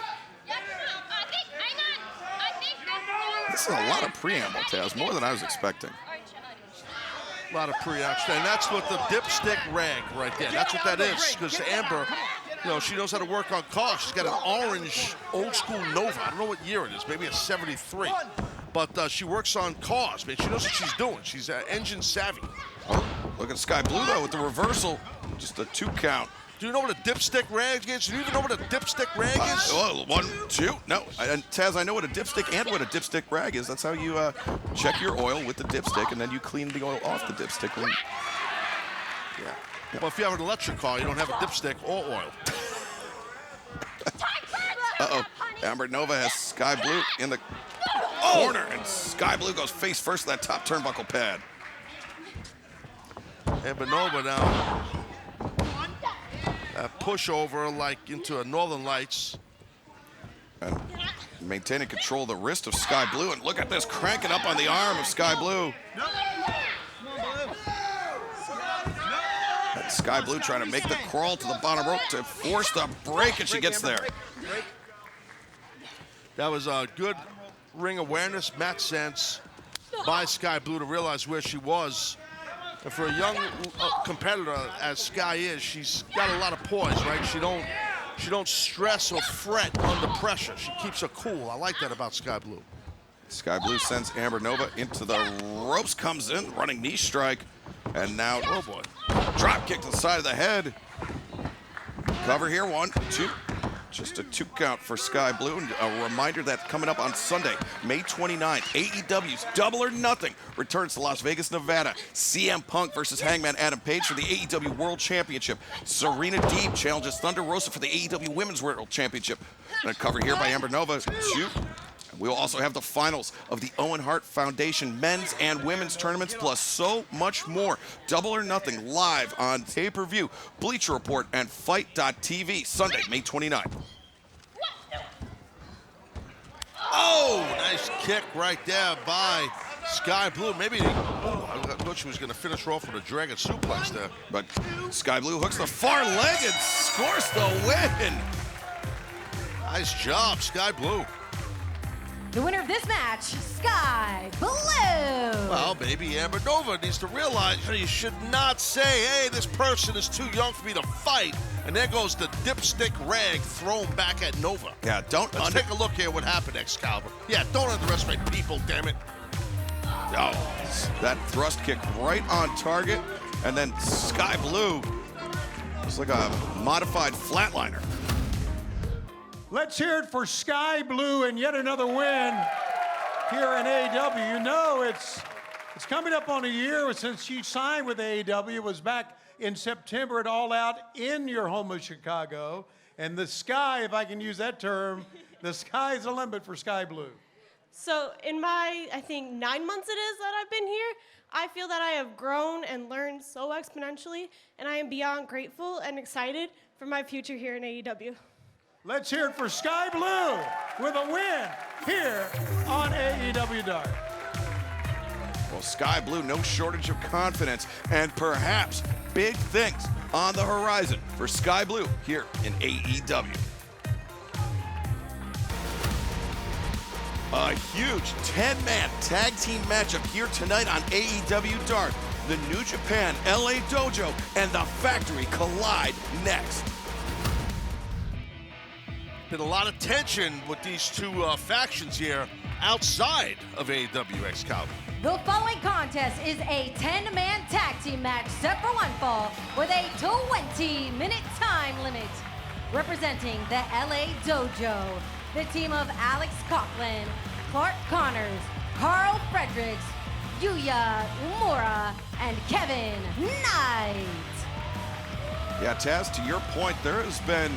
This is a lot of preamble, Taz, more than I was expecting. A lot of pre-action, and that's what the dipstick rag right there. That's what that is, because Amber, you know, she knows how to work on cars. She's got an orange, old-school Nova. I don't know what year it is, maybe a 73. But she works on cars, man. She knows what she's doing. She's engine savvy. Oh, look at Skye Blue, though, with the reversal. Just a 2 count. Do you know what a dipstick rag is? Do you even know what a dipstick rag is? Oh, 1, 2. No, and Taz, I know what a dipstick and what a dipstick rag is. That's how you check your oil with the dipstick, and then you clean the oil off the dipstick. Yeah. Well, if you have an electric car, you don't have a dipstick or oil. Uh-oh. Amber Nova has Skye Blue in the corner, and Skye Blue goes face first to that top turnbuckle pad. Amber Nova now. Pushover like into a Northern Lights. And maintaining control of the wrist of Skye Blue, and look at this, cranking up on the arm of Skye Blue. And Skye Blue trying to make the crawl to the bottom rope to force the break, and she gets there. That was a good ring awareness, match sense by Skye Blue to realize where she was. And for a young competitor as Skye is, she's got a lot of poise, right? She don't stress or fret under pressure. She keeps her cool. I like that about Skye Blue. Skye Blue sends Amber Nova into the ropes, comes in, running knee strike, and now, oh boy, drop kick to the side of the head. Cover here, 1, 2. Just a 2 count for Skye Blue. And a reminder that coming up on Sunday, May 29th, AEW's Double or Nothing returns to Las Vegas, Nevada. CM Punk versus Hangman Adam Page for the AEW World Championship. Serena Deeb challenges Thunder Rosa for the AEW Women's World Championship. And a cover here by Amber Nova. 2. We will also have the finals of the Owen Hart Foundation men's and women's tournaments, plus so much more. Double or Nothing live on pay-per-view, Bleacher Report, and Fight.tv, Sunday, May 29th. Oh, nice kick right there by Skye Blue. Maybe, I thought she was going to finish her off with a dragon suplex there. But Skye Blue hooks the far leg and scores the win. Nice job, Skye Blue. The winner of this match, Skye Blue. Well, baby, Amber Nova needs to realize you should not say, hey, this person is too young for me to fight. And there goes the dipstick rag thrown back at Nova. Yeah, Let's take a look here what happened, Excalibur. Yeah, don't underestimate people, damn it. Oh, that thrust kick right on target. And then Skye Blue, it's like a modified flatliner. Let's hear it for Skye Blue and yet another win here in AEW. You know, it's coming up on a year since she signed with AEW. It was back in September at All Out in your home of Chicago. And the sky, if I can use that term, the sky's the limit for Skye Blue. So in my, I think, 9 months it is that I've been here, I feel that I have grown and learned so exponentially, and I am beyond grateful and excited for my future here in AEW. Let's hear it for Skye Blue with a win here on AEW Dark. Well, Skye Blue, no shortage of confidence and perhaps big things on the horizon for Skye Blue here in AEW. A huge 10-man tag team matchup here tonight on AEW Dark. The New Japan LA Dojo and the Factory collide next. Been a lot of tension with these two factions here outside of AEW Excalibur. The following contest is a 10-man tag team match set for one fall with a 20-minute time limit. Representing the LA Dojo, the team of Alex Coughlin, Clark Connors, Carl Fredericks, Yuya Uemura, and Kevin Knight. Yeah, Taz, to your point, there has been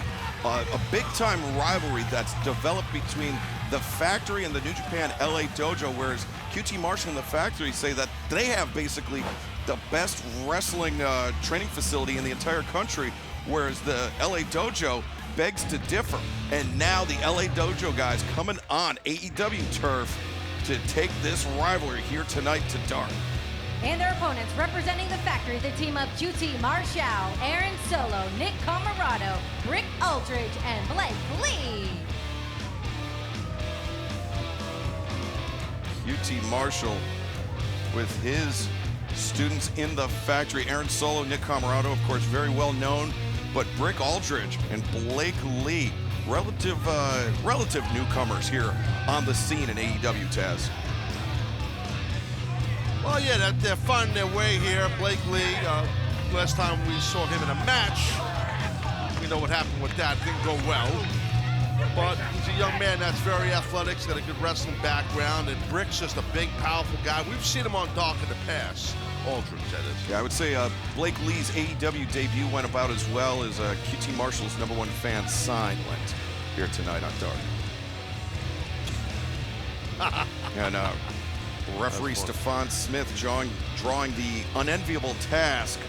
a big-time rivalry that's developed between the Factory and the New Japan LA Dojo, whereas QT Marshall and the Factory say that they have basically the best wrestling training facility in the entire country, whereas the LA Dojo begs to differ. And now the LA Dojo guys coming on AEW turf to take this rivalry here tonight to Dark. And their opponents representing the Factory, the team of QT Marshall, Aaron Solo, Nick Camarado, Rick Aldridge, and Blake Lee. QT Marshall with his students in the Factory. Aaron Solo, Nick Camarado, of course, very well known, but Rick Aldridge and Blake Lee, relative newcomers here on the scene in AEW, Taz. Well, yeah, they're finding their way here. Blake Lee, last time we saw him in a match, we know what happened with that. Didn't go well. But he's a young man that's very athletic. He's got a good wrestling background. And Brick's just a big, powerful guy. We've seen him on Dark in the past. Aldridge, that is. Yeah, I would say Blake Lee's AEW debut went about as well as QT Marshall's #1 fan sign went here tonight on Dark. And referee Stefan Smith drawing the unenviable task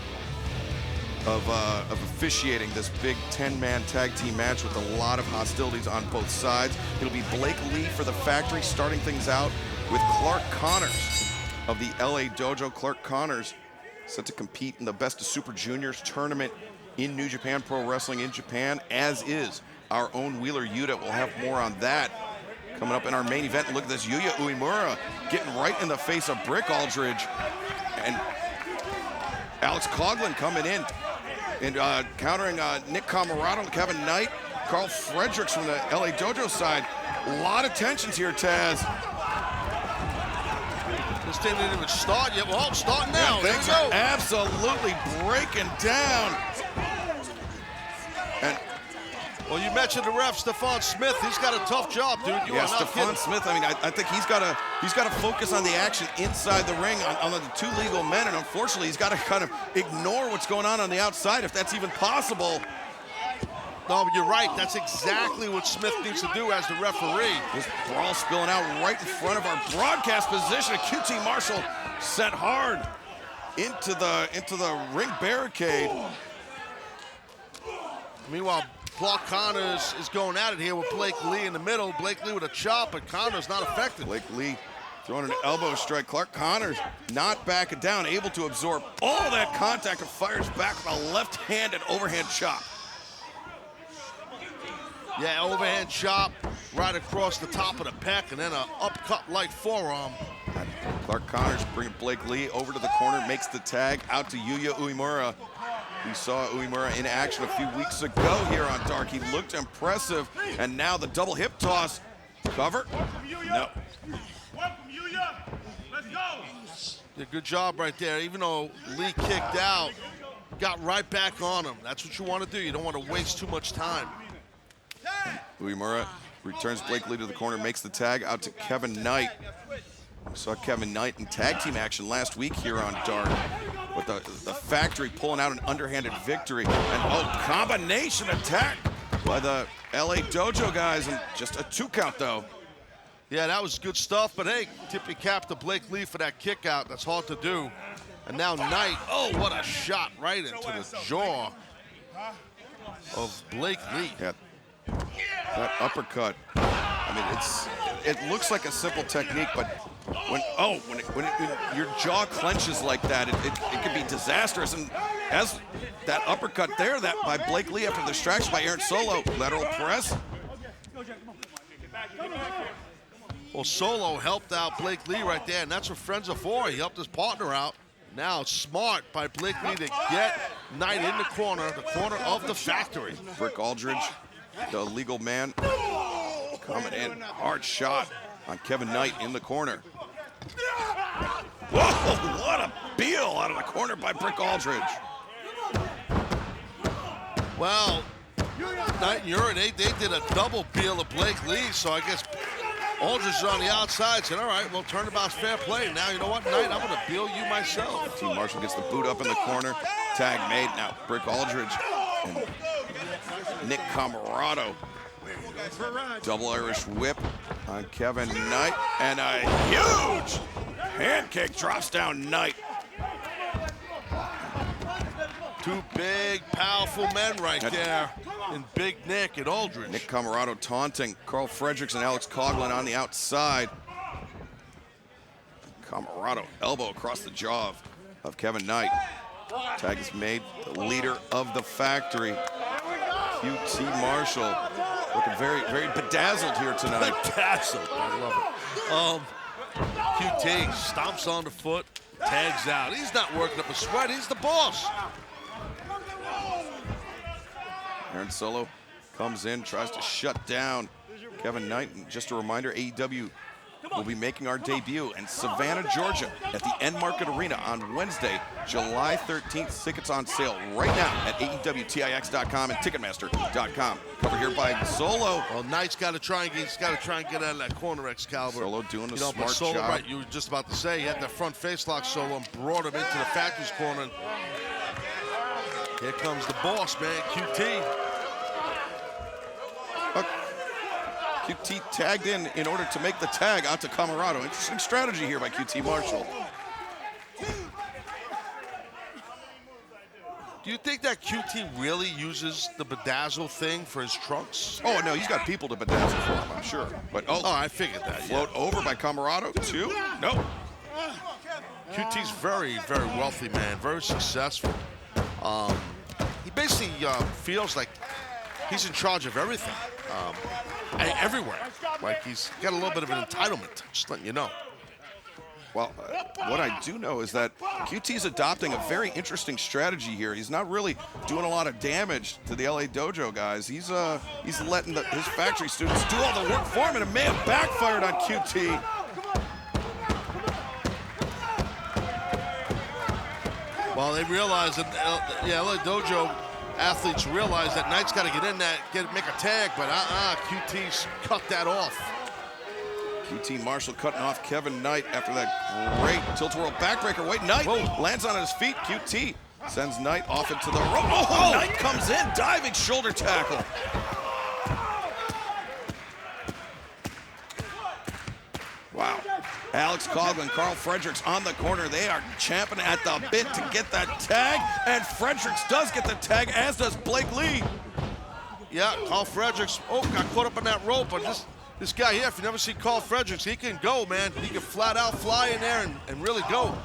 of officiating this big 10-man tag team match with a lot of hostilities on both sides. It'll be Blake Lee for the Factory starting things out with Clark Connors of the LA Dojo. Clark Connors set to compete in the Best of Super Juniors tournament in New Japan Pro Wrestling in Japan, as is our own Wheeler Yuta. We'll have more on that coming up in our main event. Look at this, Yuya Uemura getting right in the face of Brick Aldridge. And Alex Coughlin coming in and countering Nick Camarado, Kevin Knight, Carl Fredericks from the LA Dojo side. A lot of tensions here, Taz. This thing didn't even start yet. Well, it's starting now. Things are absolutely breaking down. And Well, you mentioned the ref, Stephon Smith. He's got a tough job, dude. Yeah, Stephon Smith. I mean, I think he's got to focus on the action inside the ring on the two legal men, and unfortunately, he's got to kind of ignore what's going on the outside, if that's even possible. No, you're right. That's exactly what Smith needs to do as the referee. This brawl spilling out right in front of our broadcast position. QT Marshall sent hard into the ring barricade. Meanwhile, Clark Connors is going at it here with Blake Lee in the middle. Blake Lee with a chop, but Connors not affected. Blake Lee throwing an elbow strike. Clark Connors not backing down, able to absorb all that contact and fires back with a left-handed overhand chop. Yeah, overhand chop right across the top of the pec, and then an upcut like forearm. Clark Connors bringing Blake Lee over to the corner, makes the tag out to Yuya Uemura. We saw Uemura in action a few weeks ago here on Dark. He looked impressive, and now the double hip toss. Cover? No. Yeah, good job right there. Even though Lee kicked out, got right back on him. That's what you want to do. You don't want to waste too much time. Uemura returns Blake Lee to the corner, makes the tag out to Kevin Knight. We saw Kevin Knight in tag team action last week here on Dark, with the Factory pulling out an underhanded victory. And combination attack by the LA Dojo guys, and just a 2 count though. Yeah, that was good stuff, but hey, tippy cap to Blake Lee for that kick out. That's hard to do. And now Knight, oh, what a shot right into the jaw of Blake Lee. Yeah. That uppercut, I mean, it looks like a simple technique, but when your jaw clenches like that, it can be disastrous. And as that uppercut there, that by Blake Lee after the distraction by Aaron Solo, lateral press. Well, Solo helped out Blake Lee right there, and that's what friends are for. He helped his partner out. Now smart by Blake Lee to get Knight in the corner of the Factory. Brick Aldridge, the legal man, coming in. Hard shot on Kevin Knight in the corner. Whoa, what a peel out of the corner by Brick Aldridge. Well, Knight and Uri, they did a double peel of Blake Lee, so I guess Aldridge is on the outside, said, all right, well, turnabout's fair play. Now, you know what, Knight, I'm going to peel you myself. Team Marshall gets the boot up in the corner. Tag made. Now, Brick Aldridge and Nick Camarado. Double Irish whip on Kevin Knight. And a huge pancake drops down Knight. Two big, powerful men right there in Big Nick and Aldridge. Nick Camarado taunting Carl Fredericks and Alex Coughlin on the outside. Camarado elbow across the jaw of Kevin Knight. Tag is made. The leader of the Factory, QT Marshall, looking very, very bedazzled here tonight. Bedazzled, I love it. QT stomps on the foot, tags out. He's not working up a sweat, he's the boss. Aaron Solo comes in, tries to shut down Kevin Knight. And just a reminder, AEW will be making our debut in Savannah, Georgia at the End Market Arena on Wednesday, July 13th. Tickets on sale right now at AEWTIX.com and Ticketmaster.com. Cover here by Solo. Well, Knight's got to try and get out of that corner, Excalibur. Solo doing a smart job. Right, you were just about to say, he had that front face lock Solo and brought him into the Factory's corner. Here comes the boss, man, QT. QT tagged in order to make the tag out to Camarado. Interesting strategy here by QT Marshall. Do you think that QT really uses the bedazzle thing for his trunks? Oh, no, he's got people to bedazzle for him, I'm sure. But I figured that. Float over by Camarado, 2. No. QT's very, very wealthy man, very successful. He basically feels like he's in charge of everything, everywhere. Like he's got a little bit of an entitlement, just letting you know. Well, what I do know is that QT's adopting a very interesting strategy here. He's not really doing a lot of damage to the LA Dojo guys. He's letting his Factory students do all the work for him, and it may have backfired on QT. Well, they realize that LA Dojo athletes realize that Knight's got to get in there, make a tag, but QT's cut that off. QT Marshall cutting off Kevin Knight after that great tilt-a-whirl backbreaker. Wait, Knight lands on his feet. QT sends Knight off into the rope. Oh, Knight comes in, diving shoulder tackle. Wow. Alex Coughlin, Carl Fredericks on the corner. They are champing at the bit to get that tag, and Fredericks does get the tag, as does Blake Lee. Yeah, Carl Fredericks, got caught up on that rope, but this guy here, if you never see Carl Fredericks, he can go, man. He can flat out fly in there and really go.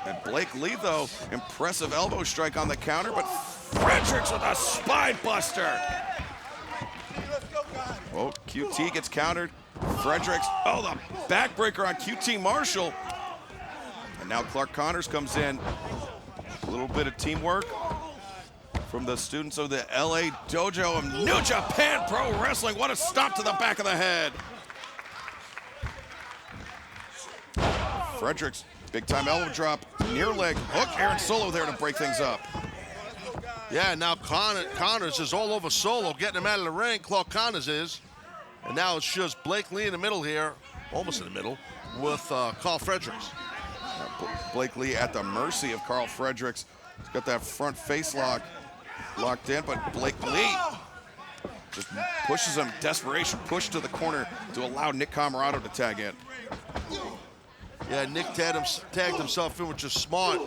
And Blake Lee, though, impressive elbow strike on the counter, but Fredericks with a spine buster. Oh, QT gets countered. Fredericks, the backbreaker on QT Marshall. And now Clark Connors comes in. A little bit of teamwork from the students of the LA Dojo of New Japan Pro Wrestling. What a stop to the back of the head. Fredericks, big time elbow drop, near leg hook. Aaron Solo there to break things up. Yeah, now Connors is all over Solo, getting him out of the ring. Clark Connors is. And now it's just Blake Lee in the middle here, almost in the middle, with Carl Fredericks. Blake Lee at the mercy of Carl Fredericks. He's got that front face locked in, but Blake Lee just pushes him, desperation push to the corner to allow Nick Camarado to tag in. Yeah, Nick tagged himself in, which is smart.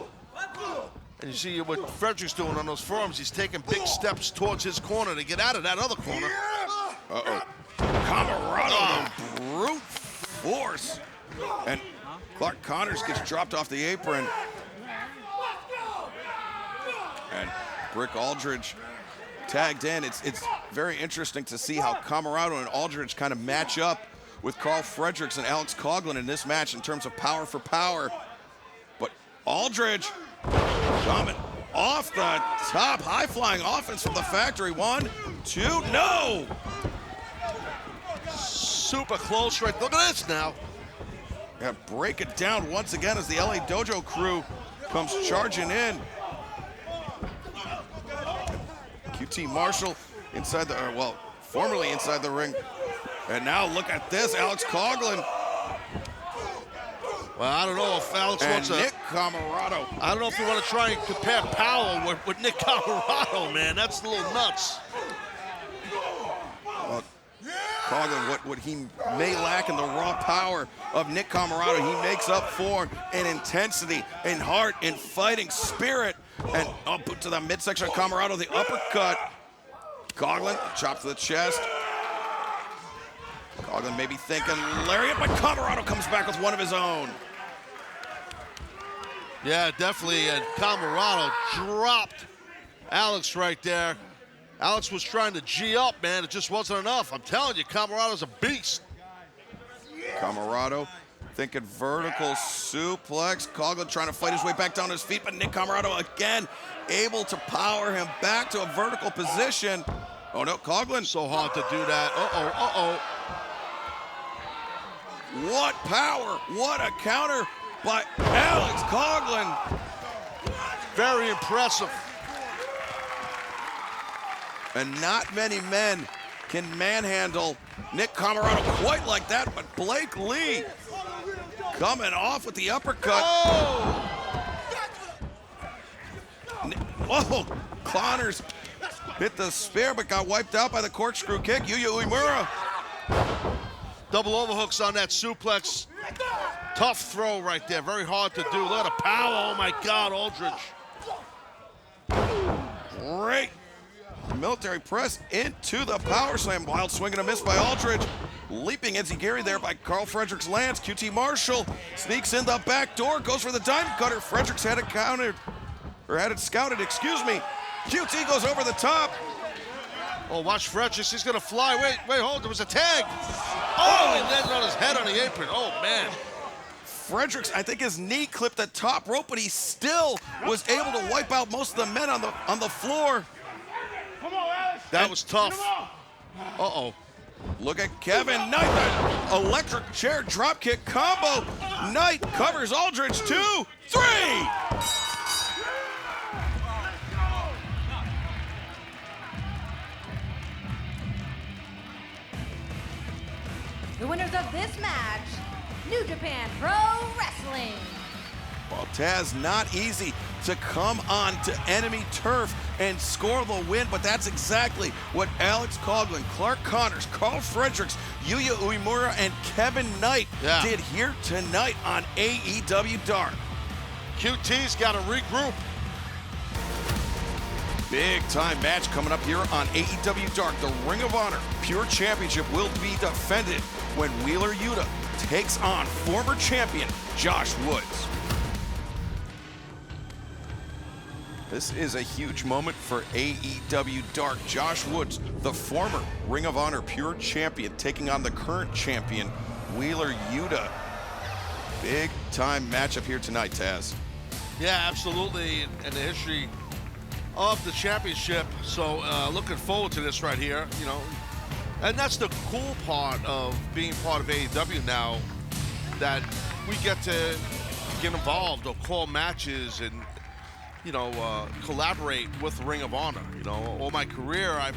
And you see what Fredericks doing on those forearms. He's taking big steps towards his corner to get out of that other corner. Camarado, brute force. And Clark Connors gets dropped off the apron. And Brick Aldridge tagged in. It's very interesting to see how Camarado and Aldridge kind of match up with Carl Fredericks and Alex Coughlin in this match in terms of power for power. But Aldridge coming off the top, high-flying offense from the factory. 1, 2, no! Super close right. Look at this now. Yeah, break it down once again as the LA Dojo crew comes charging in. QT Marshall inside the, formerly inside the ring. And now look at this, Alex Coughlin. Well, I don't know if Alex wants Nick Camarado. I don't know if you want to try and compare power with Nick Camarado, man. That's a little nuts. Well, Coughlin, what he may lack in the raw power of Nick Camarado, he makes up for in intensity, in heart, in fighting spirit. And up to the midsection of Camarado, the uppercut. Coughlin, chop to the chest. Coughlin maybe thinking lariat, but Camarado comes back with one of his own. Yeah, definitely. And Camarado dropped Alex right there. Alex was trying to G up, man. It just wasn't enough. I'm telling you, Camarado's a beast. Camarado thinking vertical suplex. Coughlin trying to fight his way back down his feet, but Nick Camarado again able to power him back to a vertical position. Oh no, Coughlin. So hard to do that. Uh-oh. What power, what a counter by Alex Coughlin. Very impressive. And not many men can manhandle Nick Camarado quite like that, but Blake Lee coming off with the uppercut. Whoa, Connors hit the spear, but got wiped out by the corkscrew kick. Yuya Uemura. Double overhooks on that suplex. Tough throw right there. Very hard to do. Look at the power. Oh, my God, Aldridge. Great military press into the power slam. Wild swing and a miss by Aldridge. Leaping enziguri there by Carl Fredericks lands. QT Marshall sneaks in the back door, goes for the diamond cutter. Fredericks had it scouted, excuse me. QT goes over the top. Oh, watch Fredericks. He's going to fly. Wait, hold. There was a tag. Oh, he landed on his head on the apron. Oh, man. Fredericks, I think his knee clipped the top rope, but he still was able to wipe out most of the men on the floor. Come on, Alex. That was tough. Uh-oh. Look at Kevin Knight, that electric chair dropkick combo. Knight covers Aldridge, 2, 3. the winners of this match, New Japan Pro Wrestling. Well, Taz, not easy to come on to enemy turf and score the win, but that's exactly what Alex Coughlin, Clark Connors, Carl Fredericks, Yuya Uemura, and Kevin Knight did here tonight on AEW Dark. QT's got to regroup. Big time match coming up here on AEW Dark. The Ring of Honor Pure Championship will be defended when Wheeler Yuta takes on former champion Josh Woods. This is a huge moment for AEW Dark. Josh Woods, the former Ring of Honor Pure Champion, taking on the current champion, Wheeler Yuta. Big time matchup here tonight, Taz. Yeah, absolutely. And the history of the championship. So looking forward to this right here, you know. And that's the cool part of being part of AEW now, that we get to get involved or call matches and, you know, collaborate with Ring of Honor. You know, all my career I've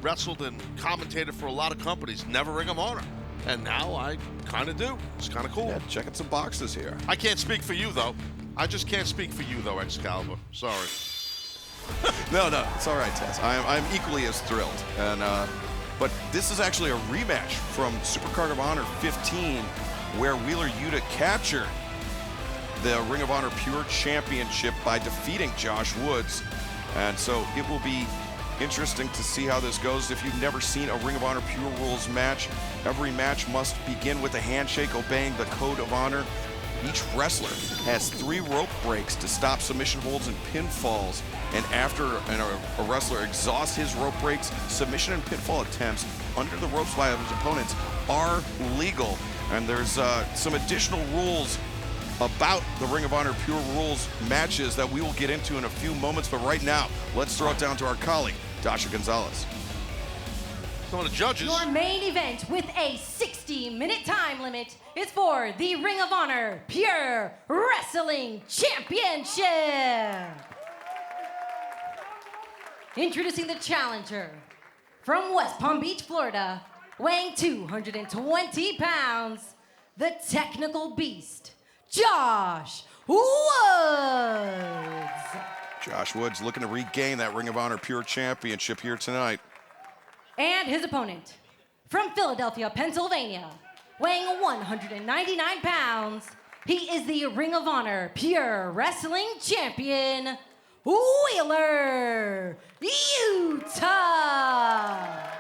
wrestled and commentated for a lot of companies, never Ring of Honor. And now I kind of do. It's kind of cool. Yeah, checking some boxes here. I can't speak for you, though. I just can't speak for you, though, Excalibur. Sorry. No, it's all right, Taz. I'm equally as thrilled. And but this is actually a rematch from Supercard of Honor 15, where Wheeler Yuta captured the Ring of Honor Pure Championship by defeating Josh Woods. And so it will be interesting to see how this goes. If you've never seen a Ring of Honor Pure Rules match, every match must begin with a handshake, obeying the Code of Honor. Each wrestler has 3 rope breaks to stop submission holds and pinfalls. And after a wrestler exhausts his rope breaks, submission and pinfall attempts under the ropes by his opponents are legal. And there's some additional rules about the Ring of Honor Pure Rules matches that we will get into in a few moments. But right now, let's throw it down to our colleague, Dasha Gonzalez. Some of the judges. Your main event with a 60-minute time limit is for the Ring of Honor Pure Wrestling Championship. Introducing the challenger from West Palm Beach, Florida, weighing 220 pounds, the technical beast, Josh Woods. Josh Woods looking to regain that Ring of Honor Pure Championship here tonight. And his opponent from Philadelphia, Pennsylvania, weighing 199 pounds, he is the Ring of Honor Pure Wrestling Champion, Wheeler Yuta.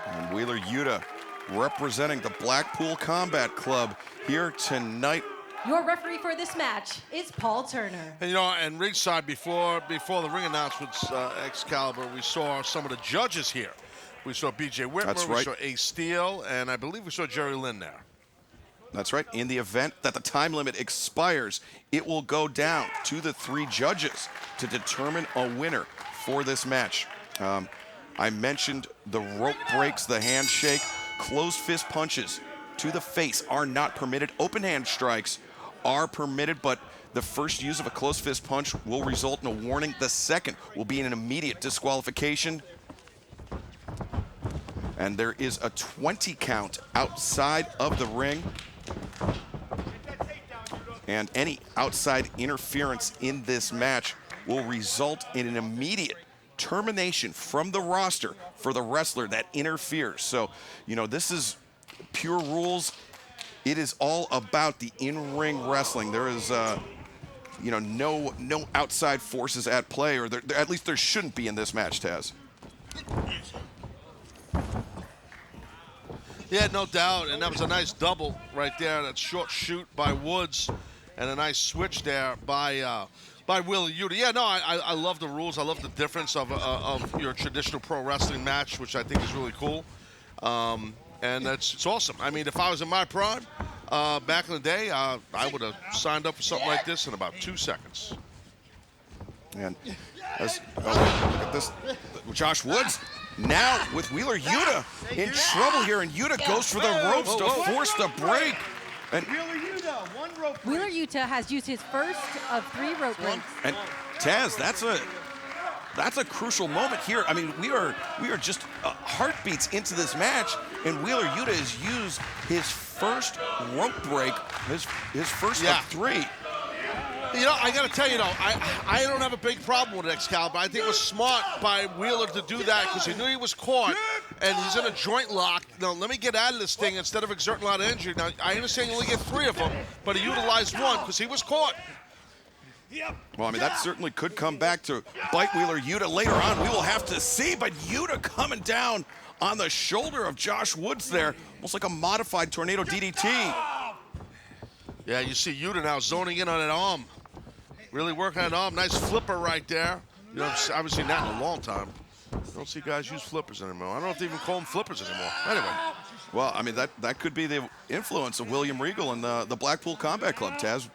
And Wheeler Yuta representing the Blackpool Combat Club here tonight. Your referee for this match is Paul Turner. And, you know, and ringside before the ring announcements, Excalibur, we saw some of the judges here. We saw B.J. Whitmer, That's right. We saw Ace Steele, and I believe we saw Jerry Lynn there. That's right. In the event that the time limit expires, it will go down to the 3 judges to determine a winner for this match. I mentioned the rope breaks, the handshake, closed fist punches to the face are not permitted. Open hand strikes are permitted, but the first use of a closed fist punch will result in a warning. The second will be an immediate disqualification. And there is a 20 count outside of the ring. And any outside interference in this match will result in an immediate termination from the roster for the wrestler that interferes. So, you know, this is Pure Rules. It is all about the in-ring wrestling. There is, you know, no outside forces at play, or at least there shouldn't be in this match, Taz. Yeah, no doubt, and that was a nice double right there. That short shoot by Woods, and a nice switch there by Wheeler Yuta. Yeah, no, I love the rules. I love the difference of your traditional pro wrestling match, which I think is really cool. And it's awesome. I mean, if I was in my prime back in the day, I would have signed up for something like this in about 2 seconds. And look at this, Josh Woods now with Wheeler Yuta in trouble here, and Yuta goes for the ropes to force the break. And Wheeler Yuta has used his first of 3 rope breaks. And Taz, that's a crucial moment here. I mean, we are just heartbeats into this match, and Wheeler Yuta has used his first rope break, his first of 3. You know, I got to tell you, though, I don't have a big problem with Excalibur. I think it was smart by Wheeler to do that because he knew he was caught, and he's in a joint lock. Now, let me get out of this thing instead of exerting a lot of injury. Now, I understand you only get 3 of them, but he utilized 1 because he was caught. Well, I mean, that certainly could come back to bite Wheeler Yuta later on. We will have to see, but Yuta coming down on the shoulder of Josh Woods there, almost like a modified tornado DDT. Yeah, you see Yuta now zoning in on that arm. Really working on that arm. Nice flipper right there. You know, I haven't seen that in a long time. I don't see guys use flippers anymore. I don't know if they even call them flippers anymore. Anyway. Well, I mean, that could be the influence of William Regal and the Blackpool Combat Club, Taz.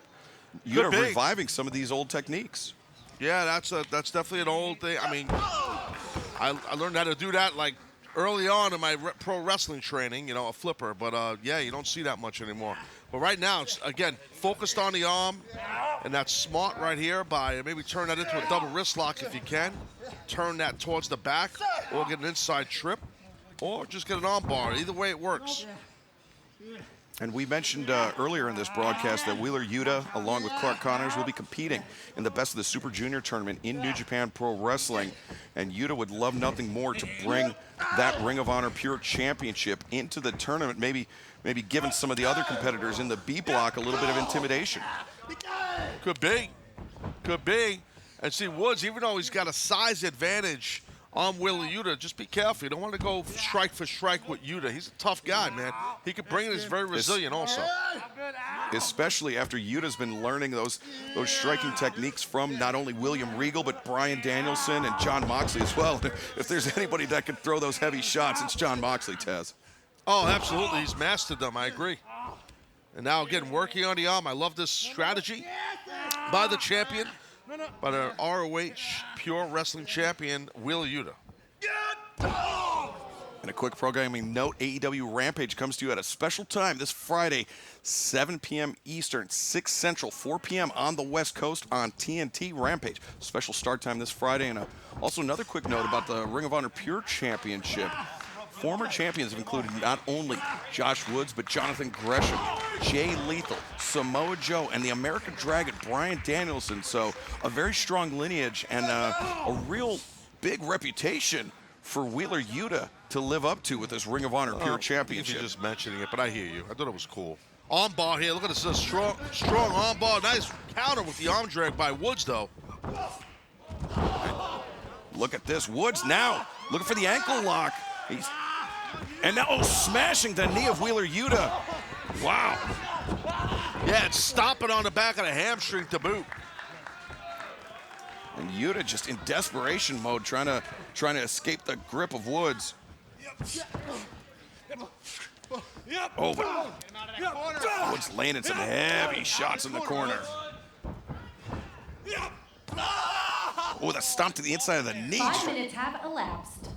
Yuta reviving some of these old techniques. Yeah, that's definitely an old thing. I mean, I learned how to do that like early on in my pro wrestling training, you know, a flipper. But, yeah, you don't see that much anymore. But right now, it's, again, focused on the arm, and that's smart right here by maybe turn that into a double wrist lock if you can. Turn that towards the back, or get an inside trip, or just get an arm bar. Either way, it works. And we mentioned earlier in this broadcast that Wheeler Yuta, along with Clark Connors, will be competing in the Best of the Super Junior tournament in New Japan Pro Wrestling. And Yuta would love nothing more to bring that Ring of Honor Pure Championship into the tournament, maybe giving some of the other competitors in the B block a little bit of intimidation. Could be. Could be. And see, Woods, even though he's got a size advantage on Wheeler Yuta, just be careful. You don't want to go strike for strike with Yuta. He's a tough guy, man. He can bring it. He's very resilient also. Especially after Yuta's been learning those striking techniques from not only William Regal, but Bryan Danielson and Jon Moxley as well. If there's anybody that can throw those heavy shots, it's Jon Moxley, Taz. Oh, absolutely. He's mastered them. I agree. And now, again, working on the arm. I love this strategy by the champion, by the ROH Pure Wrestling Champion, Wheeler Yuta. And a quick programming note, AEW Rampage comes to you at a special time this Friday, 7 p.m. Eastern, 6 Central, 4 p.m. on the West Coast on TNT Rampage. Special start time this Friday. And also another quick note about the Ring of Honor Pure Championship. Former champions have included not only Josh Woods, but Jonathan Gresham, Jay Lethal, Samoa Joe, and the American Dragon, Bryan Danielson. So a very strong lineage and a real big reputation for Wheeler Yuta to live up to with this Ring of Honor Pure Championship. You're just mentioning it, but I hear you. I thought it was cool. Arm bar here. Look at this strong arm bar. Nice counter with the arm drag by Woods, though. Look at this. Woods now looking for the ankle lock. And now smashing the knee of Wheeler Yuta. Wow. Yeah, it's stomping on the back of the hamstring to boot. And Yuta just in desperation mode, trying to escape the grip of Woods. Oh, but Woods landing some heavy shots in the corner. Oh, the stomp to the inside of the knee. 5 minutes have elapsed.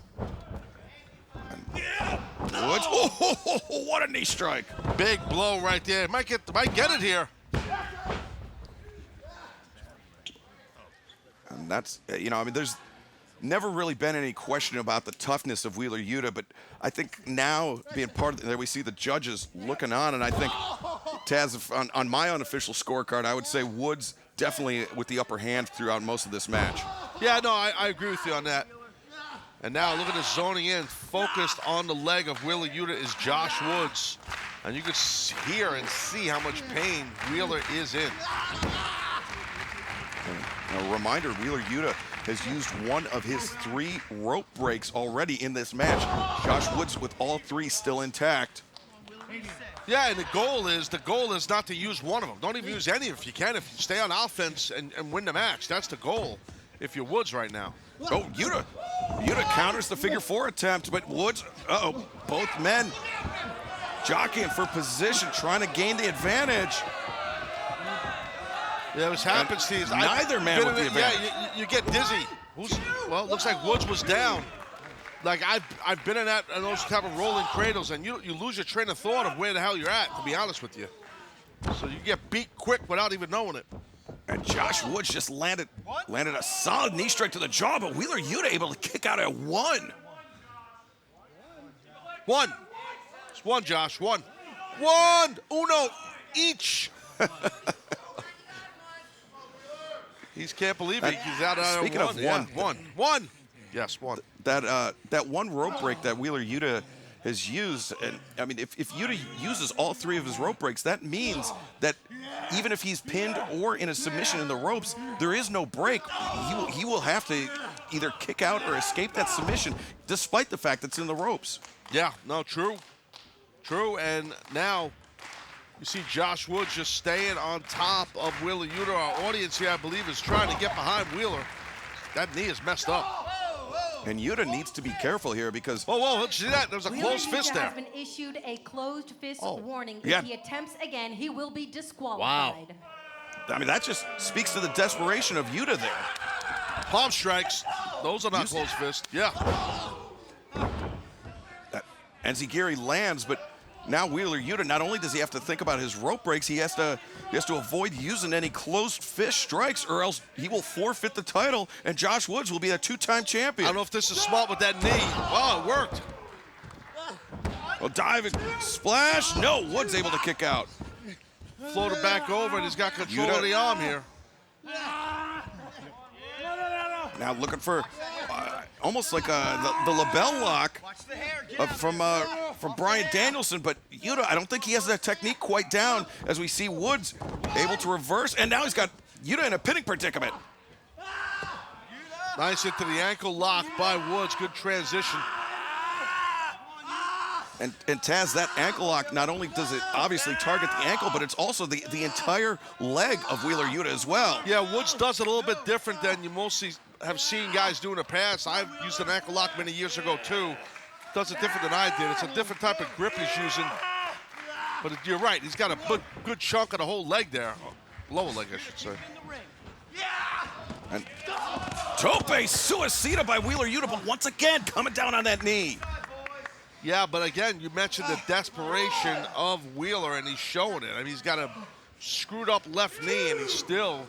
Woods, oh, what a knee strike. Big blow right there. Might get it here. And that's, you know, I mean, there's never really been any question about the toughness of Wheeler Yuta, but I think now being part of there, we see the judges looking on, and I think, Taz, on my unofficial scorecard, I would say Woods definitely with the upper hand throughout most of this match. Yeah, no, I agree with you on that. And now look at this zoning in, focused on the leg of Wheeler Yuta is Josh Woods. And you can hear and see how much pain Wheeler is in. And a reminder, Wheeler Yuta has used one of his 3 rope breaks already in this match. Josh Woods with all 3 still intact. Yeah, and the goal is not to use one of them. Don't even use any if you can. If you stay on offense and win the match, that's the goal if you're Woods right now. Oh, Yuta counters the figure 4 attempt, but Woods, both men jockeying for position, trying to gain the advantage. Yeah, this happens, Steve. Neither man with the advantage. Yeah, you get dizzy. Well, it looks like Woods was down. Like, I've been in those type of rolling cradles, and you lose your train of thought of where the hell you're at, to be honest with you. So you get beat quick without even knowing it. And Josh Woods just landed a solid knee strike to the jaw, but Wheeler Yuta able to kick out at 1. One. It's 1, Josh, 1. Uno, each. He can't believe it. He's out on Speaking one. of one. One. Yes, one. That one rope break that Wheeler Yuta has used, and I mean, if Yuta uses all 3 of his rope breaks, that means that even if he's pinned or in a submission in the ropes, there is no break. He will have to either kick out or escape that submission, despite the fact that it's in the ropes. Yeah, no, true. True, and now you see Josh Woods just staying on top of Wheeler Yuta. Our audience here, I believe, is trying to get behind Wheeler. That knee is messed up. And Yuta needs to be careful here because... Whoa, see that? There's a closed fist there. Has been issued a closed fist warning. Yeah. If he attempts again, he will be disqualified. I mean, that just speaks to the desperation of Yuta there. Palm strikes. Those are not closed fists. Yeah. Enziguri lands, but now Wheeler Yuta, not only does he have to think about his rope breaks, he has to avoid using any closed fist strikes, or else he will forfeit the title, and Josh Woods will be a 2-time champion. I don't know if this is smart with that knee. Oh, it worked. Well, diving splash. No, Woods able to kick out. Floated back over, and he's got control of the arm here. Now looking for almost like the LaBelle lock from Bryan Danielson, but Yuta, I don't think he has that technique quite down, as we see Woods able to reverse, and now he's got Yuta in a pinning predicament. Nice into the ankle lock by Woods. Good transition. And Taz, that ankle lock, not only does it obviously target the ankle, but it's also the entire leg of Wheeler Yuta as well. Yeah, Woods does it a little bit different than you mostly have seen guys do in the past. I've used an ankle lock many years ago too. Does it different than I did. It's a different type of grip he's using. But you're right, he's got a good chunk of the whole leg there. Lower leg, I should say. And tope suicida by Wheeler Yuta, but once again coming down on that knee. Yeah, but again, you mentioned the desperation of Wheeler, and he's showing it. I mean, he's got a screwed up left knee, and he's still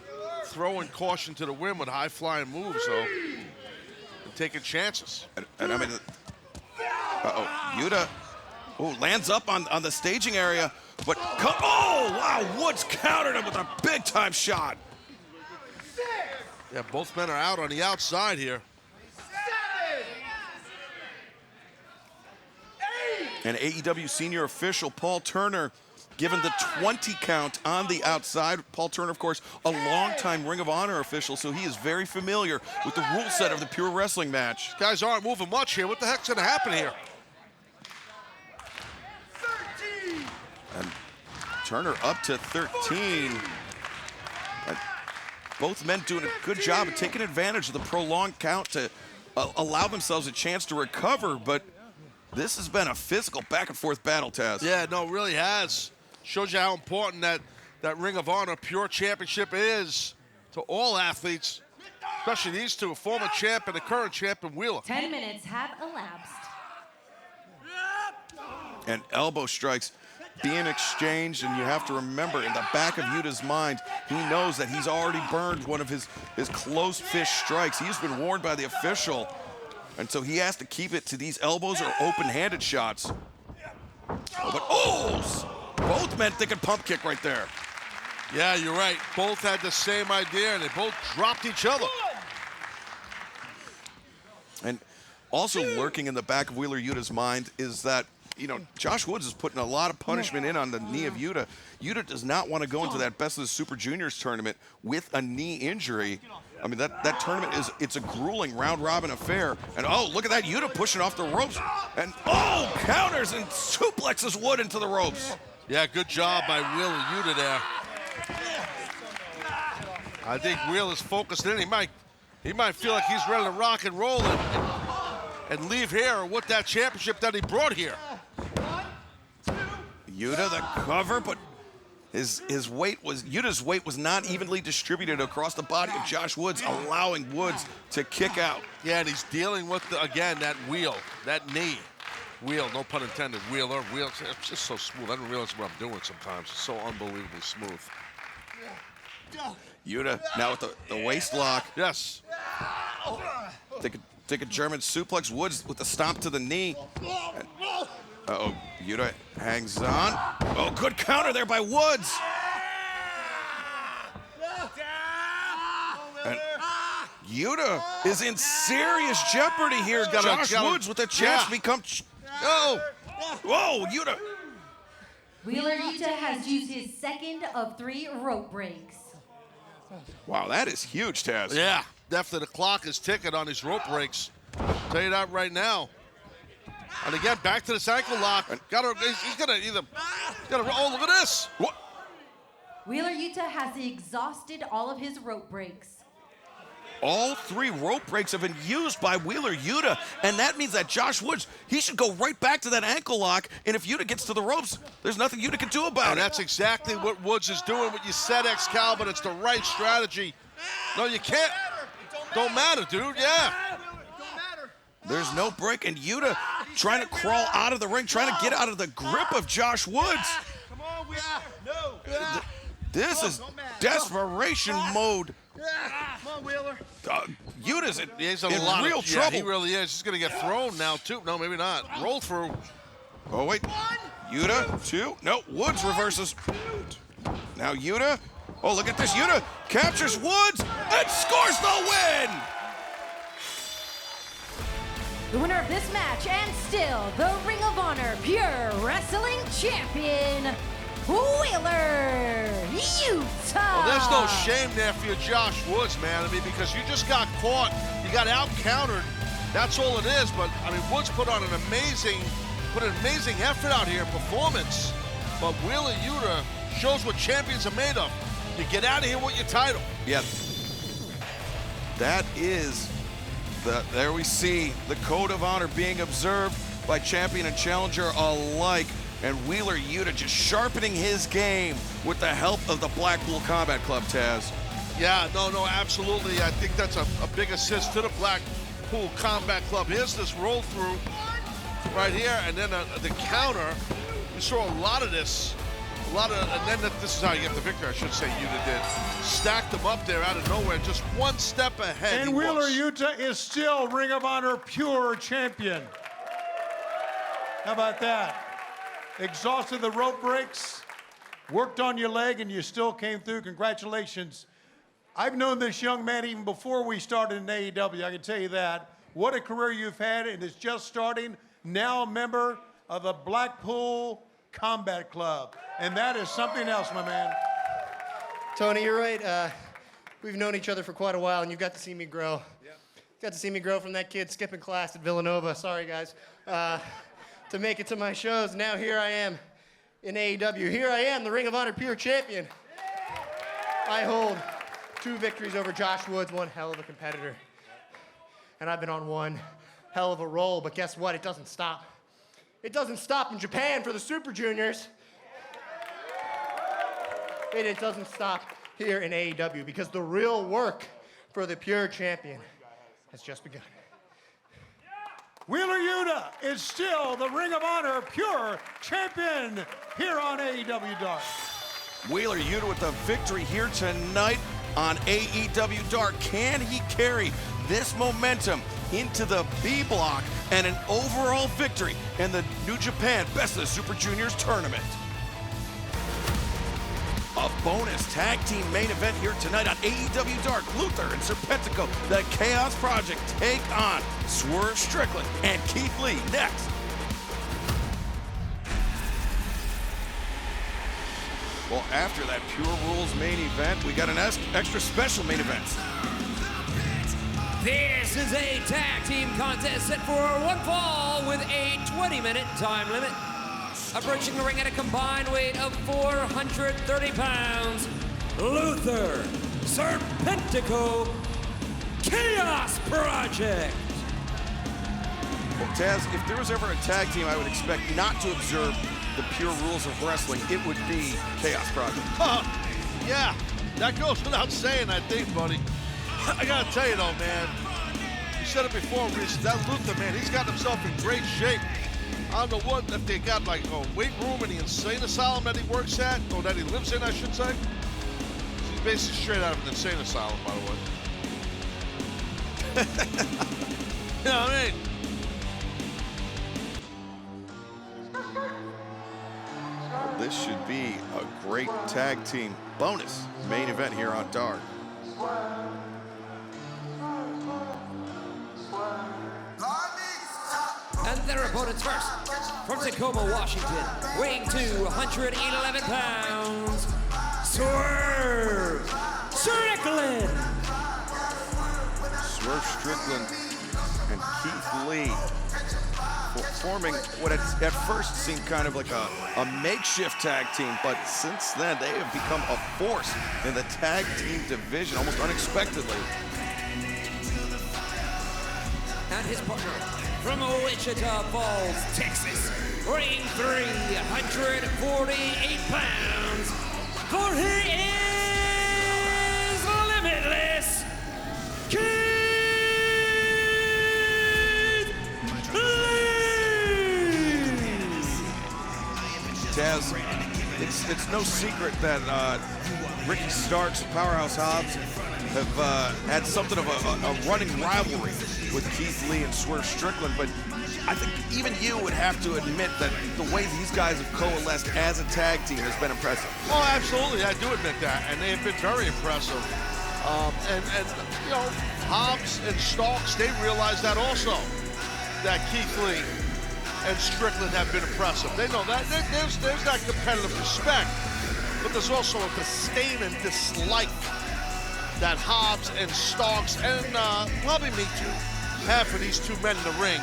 throwing caution to the wind with high-flying moves, so taking chances. And I mean, Yuta lands up on the staging area, but wow, Woods countered him with a big-time shot. Yeah, both men are out on the outside here. And AEW senior official Paul Turner given the 20 count on the outside. Paul Turner, of course, a longtime Ring of Honor official, so he is very familiar with the rule set of the pure wrestling match. Guys aren't moving much here. What the heck's going to happen here? And Turner up to 13. And both men doing a good job of taking advantage of the prolonged count to allow themselves a chance to recover, but this has been a physical back-and-forth battle, Taz. Yeah, no, it really has. Shows you how important that Ring of Honor Pure Championship is to all athletes, especially these two, a former champ and a current champ in Wheeler. 10 minutes have elapsed. And elbow strikes being exchanged, and you have to remember, in the back of Yuta's mind, he knows that he's already burned one of his closed fist strikes. He's been warned by the official, and so he has to keep it to these elbows or open-handed shots. But both men thinking pump kick right there. Yeah, you're right. Both had the same idea, and they both dropped each other. And also lurking in the back of Wheeler Yuta's mind is that, you know, Josh Woods is putting a lot of punishment in on the knee of Yuta. Yuta does not want to go into that Best of the Super Juniors tournament with a knee injury. I mean, that tournament it's a grueling round-robin affair. And look at that, Yuta pushing off the ropes. And counters and suplexes Wood into the ropes. Yeah, good job by Wheeler Yuta there. I think Wheeler's focused in. He might feel like he's ready to rock and roll and leave here with that championship that he brought here. Yuta the cover, but Yuta's weight was not evenly distributed across the body of Josh Woods, allowing Woods to kick out. Yeah, and he's dealing with, again, that wheel, that knee. Wheel, no pun intended, wheel. It's just so smooth. I don't realize what I'm doing sometimes. It's so unbelievably smooth. Yuta now with the waist lock. Yes. Take a German suplex. Woods with the stomp to the knee. Uh-oh, Yuta hangs on. Oh, good counter there by Woods. And Yuta is in serious jeopardy here. Josh Woods with a chance to become... Oh! Whoa, Yuta! Wheeler Yuta has used his second of 3 rope breaks. Wow, that is huge, Taz. Yeah, definitely the clock is ticking on these rope breaks. Tell you that right now. And again, back to this ankle lock. He's gonna either, oh, look at this. What? Wheeler Yuta has exhausted all of his rope breaks. All 3 rope breaks have been used by Wheeler Yuta, and that means that Josh Woods, he should go right back to that ankle lock, and if Yuta gets to the ropes, there's nothing Yuta can do about it. And that's exactly what Woods is doing, what you said, Excalibur. It's the right strategy. No, you can't. Don't matter, dude, yeah. There's no break, and Yuta trying to crawl out of the ring, trying to get out of the grip of Josh Woods. Come on, Wheeler. No. This is desperation mode. Come on, Wheeler. Yuta's in real trouble. Yeah, he really is. He's going to get thrown now, too. No, maybe not. Roll through. Oh, wait. Yuta, 2. No, Woods reverses. Now Yuta. Oh, look at this. Yuta captures Woods and scores the win. The winner of this match and still the Ring of Honor Pure Wrestling Champion, Wheeler Yuta. Well, there's no shame there for you, Josh Woods, man. I mean, because you just got caught. You got out-countered. That's all it is. But, I mean, Woods put an amazing effort out here, performance. But Wheeler Yuta shows what champions are made of. You get out of here with your title. Yeah. That is... There we see the code of honor being observed by champion and challenger alike, and Wheeler Yuta just sharpening his game with the help of the Blackpool Combat Club, Taz. Yeah, no, absolutely. I think that's a big assist to the Blackpool Combat Club. Here's this roll through right here, and then the counter. We saw a lot of this. And then this is how you get the victory, I should say. Yuta did. Stacked them up there out of nowhere, just one step ahead. And Wheeler Yuta is still Ring of Honor Pure Champion. How about that? Exhausted the rope breaks, worked on your leg, and you still came through. Congratulations. I've known this young man even before we started in AEW, I can tell you that. What a career you've had, and it's just starting. Now a member of the Blackpool Combat Club. And that is something else, my man. Tony, you're right. We've known each other for quite a while, and you got to see me grow. Yep. Got to see me grow from that kid skipping class at Villanova. Sorry, guys. To make it to my shows. Now here I am in AEW. Here I am, the Ring of Honor Pure Champion. I hold 2 victories over Josh Woods, one hell of a competitor. And I've been on one hell of a roll, but guess what? It doesn't stop. It doesn't stop in Japan for the Super Juniors. It doesn't stop here in AEW because the real work for the Pure Champion has just begun. Wheeler Yuta is still the Ring of Honor Pure Champion here on AEW Dark. Wheeler Yuta with the victory here tonight on AEW Dark. Can he carry this momentum into the B block and an overall victory in the New Japan Best of the Super Juniors tournament? A bonus tag team main event here tonight on AEW Dark. Luther and Serpentico, the Chaos Project, take on Swerve Strickland and Keith Lee next. Well, after that Pure Rules main event, we got an extra special main event. This is a tag team contest set for one fall with a 20-minute time limit. Approaching the ring at a combined weight of 430 pounds, Luther, Serpentico, Chaos Project. Well, Taz, if there was ever a tag team I would expect not to observe the pure rules of wrestling, it would be Chaos Project. Yeah, that goes without saying, I think, buddy. I gotta tell you though, man, you said it before, Reese, that Luther, man, he's got himself in great shape. I don't know what, if they got like a weight room in the insane asylum that he works at, or that he lives in, I should say. He's basically straight out of an insane asylum, by the way. You know what I mean? This should be a great tag team bonus main event here on Dark. And their opponents first, from Tacoma, Washington, weighing 211 pounds, Swerve Strickland. Swerve Strickland and Keith Lee forming what at first seemed kind of like a makeshift tag team, but since then they have become a force in the tag team division almost unexpectedly. And his partner from Wichita Falls, Texas, weighing 348 pounds, for he is limitless, Taz, it's no secret that Ricky Starks and Powerhouse Hobbs have had something of a running rivalry with Keith Lee and Swerve Strickland, but I think even you would have to admit that the way these guys have coalesced as a tag team has been impressive. Oh, absolutely, I do admit that, and they have been very impressive. And you know, Hobbs and Starks, they realize that also, that Keith Lee and Strickland have been impressive. They know that. There's that competitive respect, but there's also a disdain and dislike that Hobbs and Starks and probably me too have for these two men in the ring.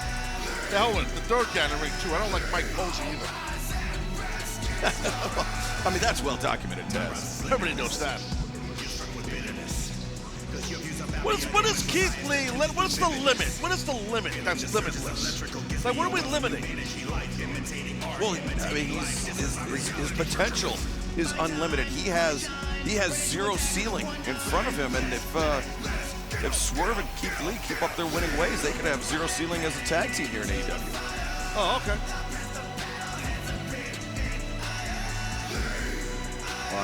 The hell with it, the third guy in the ring too. I don't like Mike Posey either. I mean, that's well documented, Taz. Everybody knows that. What is Keith Lee? What is the limit? What is the limit that's limitless? Like, what are we limiting? Well, I mean, his potential is unlimited. He has zero ceiling in front of him, and if Swerve and Keith Lee keep up their winning ways, they could have zero ceiling as a tag team here in AEW. Oh, okay. I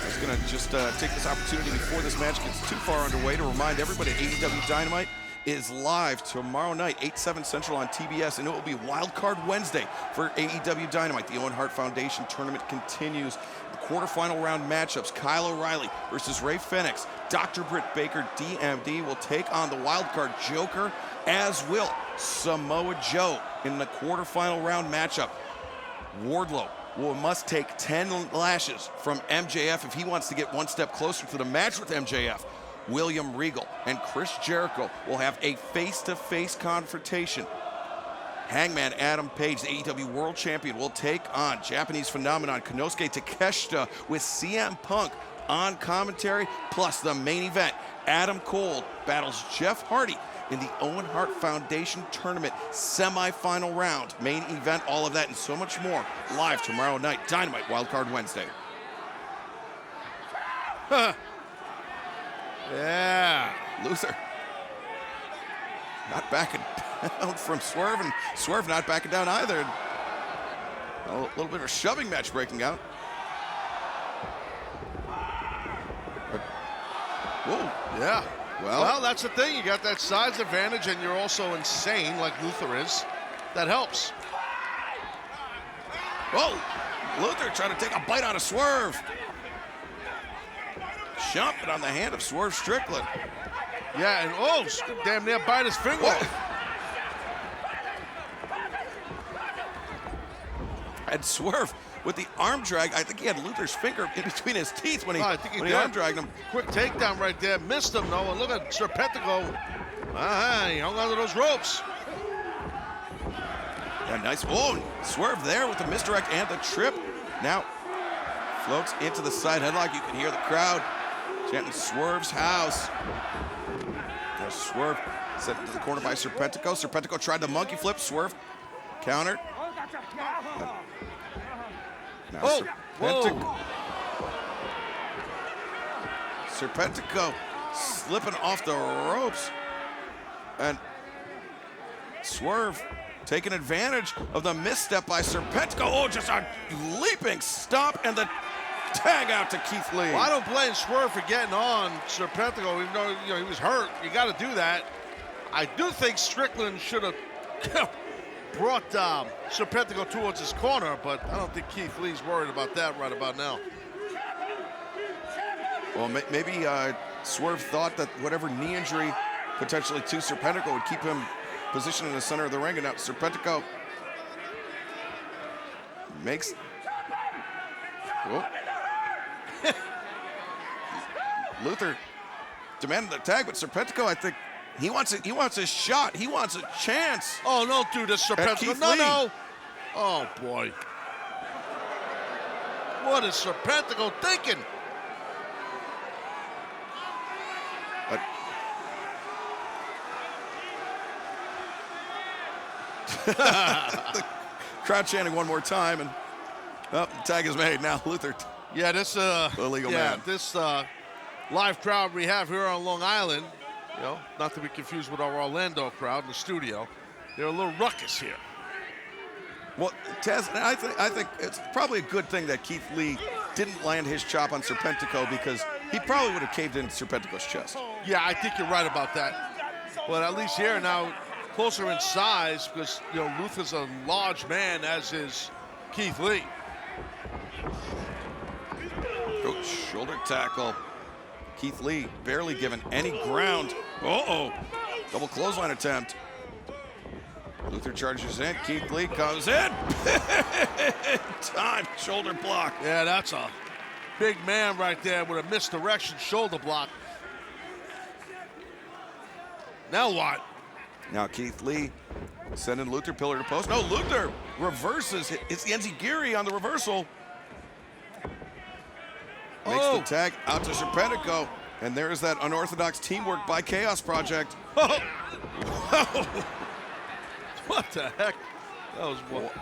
was going to just take this opportunity before this match gets too far underway to remind everybody AEW Dynamite is live tomorrow night, 8/7 Central on TBS, and it will be Wild Card Wednesday for AEW Dynamite. The Owen Hart Foundation tournament continues. The quarterfinal round matchups, Kyle O'Reilly versus Ray Fenix. Dr. Britt Baker, DMD, will take on the Wild Card Joker, as will Samoa Joe in the quarterfinal round matchup. Wardlow must take 10 lashes from MJF if he wants to get one step closer to the match with MJF. William Regal and Chris Jericho will have a face-to-face confrontation. Hangman Adam Page, the AEW World Champion, will take on Japanese phenomenon Konosuke Takeshita with CM Punk on commentary, plus the main event. Adam Cole battles Jeff Hardy in the Owen Hart Foundation Tournament semi-final round. Main event, all of that and so much more, live tomorrow night, Dynamite Wildcard Wednesday. Yeah. Luther not backing down from Swerve, and Swerve not backing down either. A little bit of a shoving match breaking out. Whoa. Yeah. Well, that's the thing. You got that size advantage, and you're also insane like Luther is. That helps. Whoa. Luther trying to take a bite out of Swerve. Jumping on the hand of Swerve Strickland. Yeah, and damn near bite his finger. And Swerve with the arm drag. I think he had Luther's finger in between his teeth when he arm dragged him. Quick takedown right there. Missed him, though. And look at Serpentico. He hung onto those ropes. Yeah, nice. Oh, Swerve there with the misdirect and the trip. Now floats into the side headlock. You can hear the crowd chanting Swerve's house. There's Swerve set into the corner by Serpentico. Serpentico tried the monkey flip. Swerve countered. Now Serpentico slipping off the ropes. And Swerve taking advantage of the misstep by Serpentico. Oh, just a leaping stomp and the tag out to Keith Lee. Well, I don't blame Swerve for getting on Serpentico, even though he was hurt. You got to do that. I do think Strickland should have brought Serpentico towards his corner, but I don't think Keith Lee's worried about that right about now. Well, maybe Swerve thought that whatever knee injury potentially to Serpentico would keep him positioned in the center of the ring, and now Serpentico makes... Oh. Luther demanded the tag, but Serpentico, I think, he wants a shot. He wants a chance. Oh, no, dude, this Serpentico. No. Oh, boy. What is Serpentico thinking? But the crowd chanting one more time, and the tag is made. Now Luther. Yeah, this illegal man. This live crowd we have here on Long Island, not to be confused with our Orlando crowd in the studio, they're a little ruckus here. Well, Taz, I think it's probably a good thing that Keith Lee didn't land his chop on Serpentico, because he probably would have caved in Serpentico's chest. Yeah, I think you're right about that. But at least here now, closer in size, because Luther's a large man, as is Keith Lee. Oh, shoulder tackle. Keith Lee barely given any ground. Uh-oh. Double clothesline attempt. Luther charges in. Keith Lee comes in. Time. Shoulder block. Yeah, that's a big man right there with a misdirection shoulder block. Now what? Now Keith Lee sending Luther pillar to post. No, Luther reverses. It's the Enziguri on the reversal. Makes the tag out to Serpentico. And there's that unorthodox teamwork by Chaos Project. What the heck? That was what?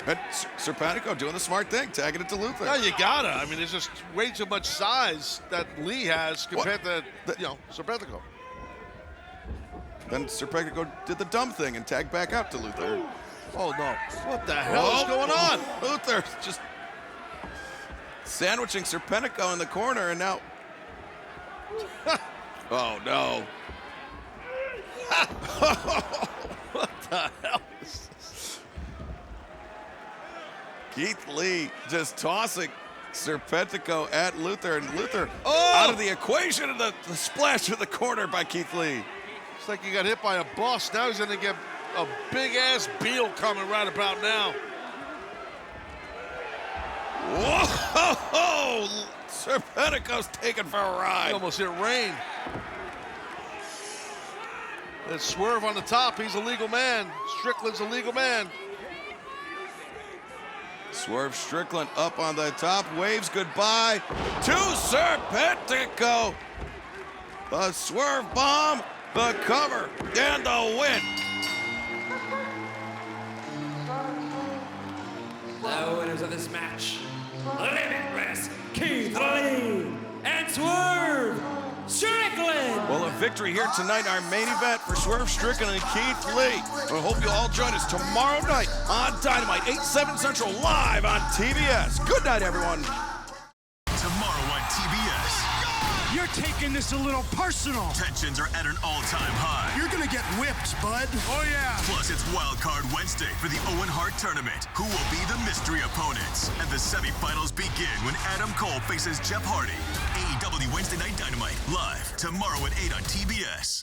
And Serpentico doing the smart thing, tagging it to Luther. Yeah, you gotta. I mean, there's just way too much size that Lee has compared to, Serpentico. Then Serpentico did the dumb thing and tagged back out to Luther. Oh, no. What the hell is going on? Luther just sandwiching Serpentico in the corner, and now... Oh, no. What the hell is this? Keith Lee just tossing Serpentico at Luther, and Luther out of the equation, and the splash to the corner by Keith Lee. It's like he got hit by a bus. Now he's gonna get a big-ass Beal coming right about now. Whoa! Serpentico's taken for a ride. He almost hit rain. There's Swerve on the top. He's a legal man. Strickland's a legal man. Swerve Strickland up on the top. Waves goodbye to Serpentico. The Swerve bomb, the cover, and the win. The winners of this match, Limitless Keith Lee and Swerve Strickland. Well, a victory here tonight, our main event for Swerve Strickland and Keith Lee. I hope you all join us tomorrow night on Dynamite, 8/7 Central, live on TBS. Good night, everyone. Tomorrow on TBS. You're taking this a little personal. Tensions are at an all-time high. You're gonna get whipped, bud. Oh, yeah. Plus, it's Wild Card Wednesday for the Owen Hart Tournament. Who will be the mystery opponents? And the semifinals begin when Adam Cole faces Jeff Hardy. AEW Wednesday Night Dynamite, live tomorrow at 8 on TBS.